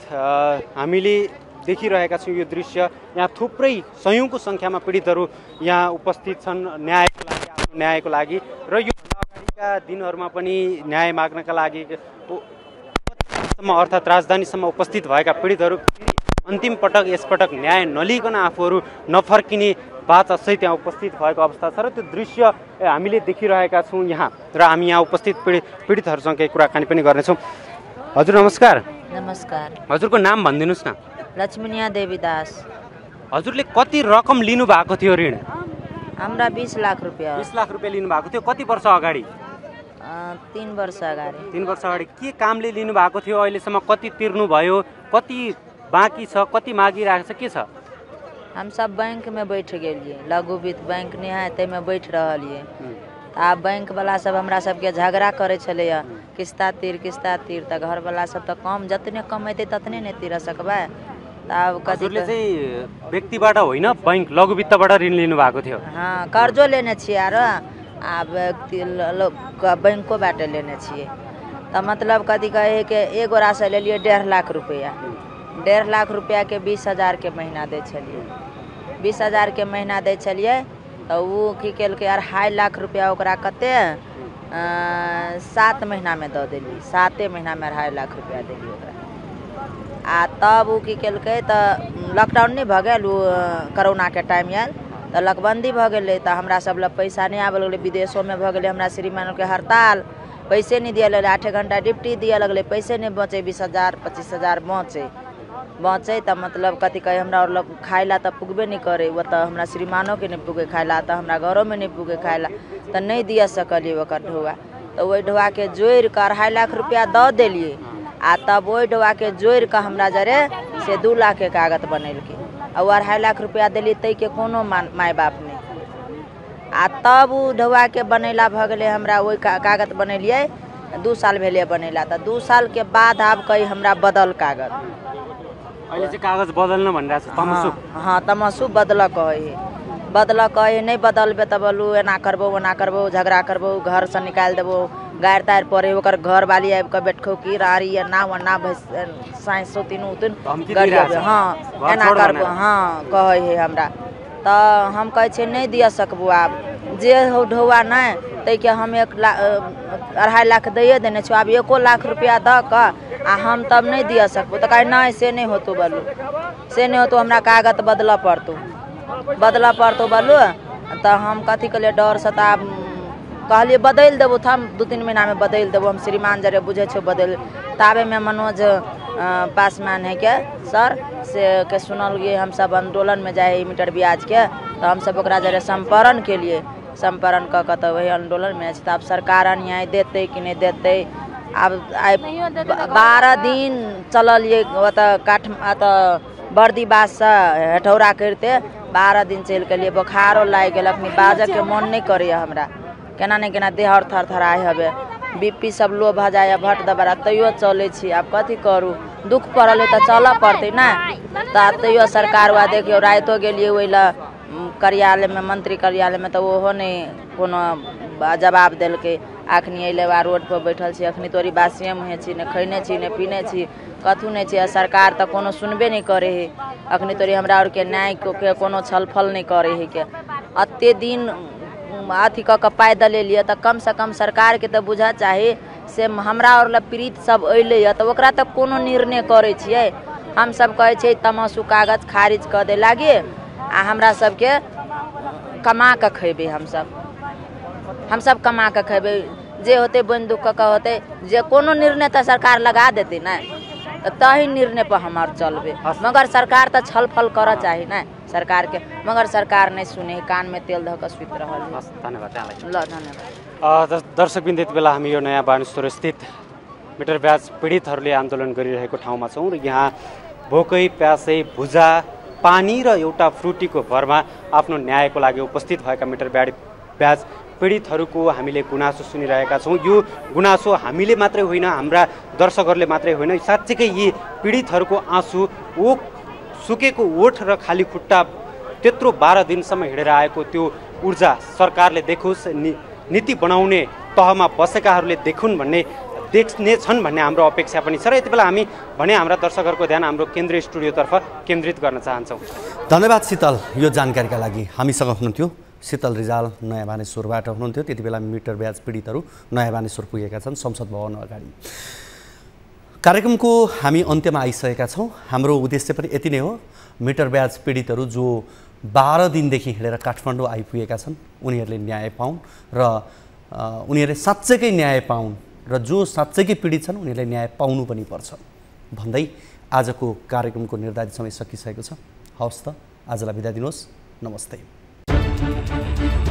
हामीले देखिरहेका छौँ यो दृश्य, यहाँ थुप्रै सयौँको सङ्ख्यामा पीडितहरू यहाँ उपस्थित छन् न्यायको लागि, आफ्नो न्यायको लागि। र यो अगाडिका दिनहरूमा पनि न्याय माग्नका लागि अर्थात् राजधानीसम्म उपस्थित भएका पीडितहरू अन्तिम पटक यसपटक न्याय नलिकन आफूहरू नफर्किने बाचा सहित यहाँ उपस्थित भएको अवस्था छ र त्यो दृश्य हामीले देखिरहेका छौँ यहाँ र हामी यहाँ उपस्थित पीडितहरूसँग केही कुराकानी पनि गर्नेछौँ। हजुर नमस्कार। नमस्कार। हजुरको नाम भनिदिनुहोस् न। लक्ष्मीनिया देवी दास। हजुरले कति रकम लिनु भएको थियो ऋण? हाम्रा 20 लाख रुपियाँ। 20 लाख रुपियाँ लिनु भएको थियो। कति वर्ष अगाडि? 3 वर्ष अगाडि। 3 वर्ष अगाडि के कामले लिनु भएको थियो? अहिलेसम्म कति तिर्नु भयो? कति बाँकी छ? कति मागिरहेको छ? के छ? हम सब बैंक में बैठ गेलिए, लघु वित्त बैंक नहीं है ते में बैठ रहिए। आब बैंक वाला सब हमरा सबके झगड़ा करे छले किस्ता तीर त घर वाला सब त कम जतने कमेते ततने नहीं तीर सकबे। तब हजुरले चाहिँ व्यक्तिबाट होइन बैंक लघु वित्तबाट ऋण लिनु भएको थियो? हाँ, कर्जो लेने छिए आरो आ व्यक्ति बैंकोबाट लेने छिए। त मतलब कथी कहे के एगो राशि ले लिए 1.5 लाख रुपया। 1.5 लाख रुपया के 20,000 के महीना दे छलिए। 20,000 के महीना दे छलिए तो वो की केलके 2.5 लाख रुपया ओकरा कते 7 महीना में दे देली। 7 महीना में 2.5 लाख रुपया देली ओकरा। आ तब वो की केलके तो लॉकडाउन नहीं भ गेल कोरोना के टाइम आयल तो लकबंदी भ गेलै तो हमरा सब ल पैसा नहीं आबे लगले। विदेशों में भ गेलै हमरा श्रीमान के हड़ताल, पैसे नहीं दिया लगले। 8 घंटा ड्यूटी दिया लगले, पैसे नहीं बचे। 20,000 25,000 बचे त मतलब कथी कहे हमरा और लोग खाइला त पुगबे नहीं करे। वो तो हमरा श्रीमानों के नहीं पुगे खाइला, तो हमरा घरों में नहीं पुगे खाइला, तो नहीं दिया सकलिए ओकर ढुआ। तो वही ढुआ के जोड़ कर 2.5 लाख रुपया दे दिलिए। आ तब वही ढुआ के जोड़ के हमरा जरे से 2 लाख के कागज बनेलके और 2.5 लाख रुपया दिली तै के कोनो माय बाप नहीं। आ तब उ ढुआ के बनेला भ गेले हमरा वही कागज बनेलिए 2 साल भेले बनेला। त 2 साल के बाद अब कही हमरा बदल कागज अहिले चाहिँ कागज बदल्न भनिरहेछ तमसु। हाँ तमसु बदल कहे नहीं बदलबे त बोलू एना करबो झगड़ा करबो घर से निकाल देबो। गायर तार परे ओकर घर वाली आबि के बैठो की रारी ना वना साइंस तीनू गरियबे। हाँ एना करबो। हाँ कहे है हमरा त हम कहे छे नहीं दिया सकबो। आब जे हो ढौआ नहीं तै के हम 2.5 लाख दिए देने छो। आब 1 लाख रुपया द क आ हम तब नहीं दिया सकबो। तो कहे नहीं से नहीं होतो बोलू, से नहीं होतो हमरा कागज बदला पड़तो बोलू। तो हम कथी कलिए डर से तब कहलिए बदल देबो। हम 2-3 महीना में बदल देबो। हम श्रीमान जरे बुझे छो बदल। ताबे में मनोज पासवान है के सर से के सुनल गे हम सब आंदोलन में जाए मीटर ब्याज के। तो हम सब ओकरा जरे संपरण के लिए संपरण क के तो वही आंदोलन में तब सरकार न्याय देते कि नहीं देते। अब 12 दिन चलल ये बर्दी बास से हठौरा करते 12 दिन चल के लिए बुखारो लाग गेल। अपनी बाजक के मन नहीं करे हमरा केना नहीं केना देह और थरथराए हबे। बीपी सब लो भ जाए भट दबरा तैयो चले छी। अब कथी करू दुख पड़ल है तो चल पड़ते ना। तैयो सरकार वा देखियो रातो गेलिए वही कार्यालय में मंत्री कार्यालय में तो ओहो नहीं कोनो जवाब दिलके। अखनी अइले बा रोड पर बैठल छी। अखनी तोरी बासियम है छी ने खैने छी ने पीने छी कथू नहीं छी। सरकार तो कोनो सुनबे नहीं करे है। अखनी तोरी हमरा और के न्याय के कोनो छलफल नहीं करे है के। अत्ते दिन अथी क के पैदल लिए तो कम से कम सरकार के तो बुझा चाहे से हमरा और पीड़ित सब अइले तो ओकरा तक कोनो निर्णय करे छिए। हम सब कहे छी तमसु कागज खारिज कर दे लागे आ हमरा सबके कमा के खेबे। हम सब कमा के खेबे जे होते बंदूक का होते जे कोनो निर्णय तो सरकार लगा देते ना तो तही निर्णय पर हमार चलबे। मगर सरकार तो छलफल कर चाहे ना सरकार के, मगर सरकार नहीं सुने कान में तेल धक सुत रहल। धन्यवाद। दर्शकबिन यति बेला हामी यो नयाँ बानेश्वर स्थित मिटर ब्याज पीडितहरूले आन्दोलन गरिरहेको ठाउँमा छौँ र यहाँ भोकै प्यासै भुजा पानी र एउटा फ्रुटीको भरमा आफ्नो न्यायको लागि उपस्थित भएका मिटर ब्याज पीडितहरूको हामीले गुनासो सुनिरहेका छौँ। यो गुनासो हामीले मात्रै होइन हाम्रा दर्शकहरूले मात्रै होइन साँच्चीकै यी पीडितहरूको आँसु सुकेको ओठ र खाली खुट्टा त्यत्रो 12 दिनसम्म हिँडेर आएको त्यो ऊर्जा सरकारले देखोस्, नीति बनाउने तहमा बसेकाहरूले देखुन् भन्ने देख्ने छन् भन्ने हाम्रो अपेक्षा पनि छ। र यति बेला हामी भने हाम्रा दर्शकहरूको ध्यान हाम्रो केन्द्रीय स्टुडियोतर्फ केन्द्रित गर्न चाहन्छौँ। धन्यवाद शीतल यो जानकारीका लागि। हामीसँग हुनुहुन्थ्यो शीतल रिजाल नयाँ बानेश्वरबाट हुनुहुन्थ्यो। त्यति बेला मिटर ब्याज पीडितहरू नयाँ बानेश्वर पुगेका छन् संसद भवन अगाडि। कार्यक्रमको हामी अन्त्यमा आइसकेका छौँ। हाम्रो उद्देश्य पनि यति नै हो, मिटर ब्याज पीडितहरू जो 12 दिनदेखि हिँडेर काठमाडौँ आइपुगेका छन् उनीहरूले न्याय पाउन् र उनीहरूले साँच्चैकै न्याय पाउन् र जो साँच्चैकै पीडित छन् उनीहरूले न्याय पाउनु पनि पर्छ भन्दै आजको कार्यक्रमको निर्धारित समय सकिसकेको छ। हवस् त, आजलाई बिदा दिनुहोस्। नमस्ते।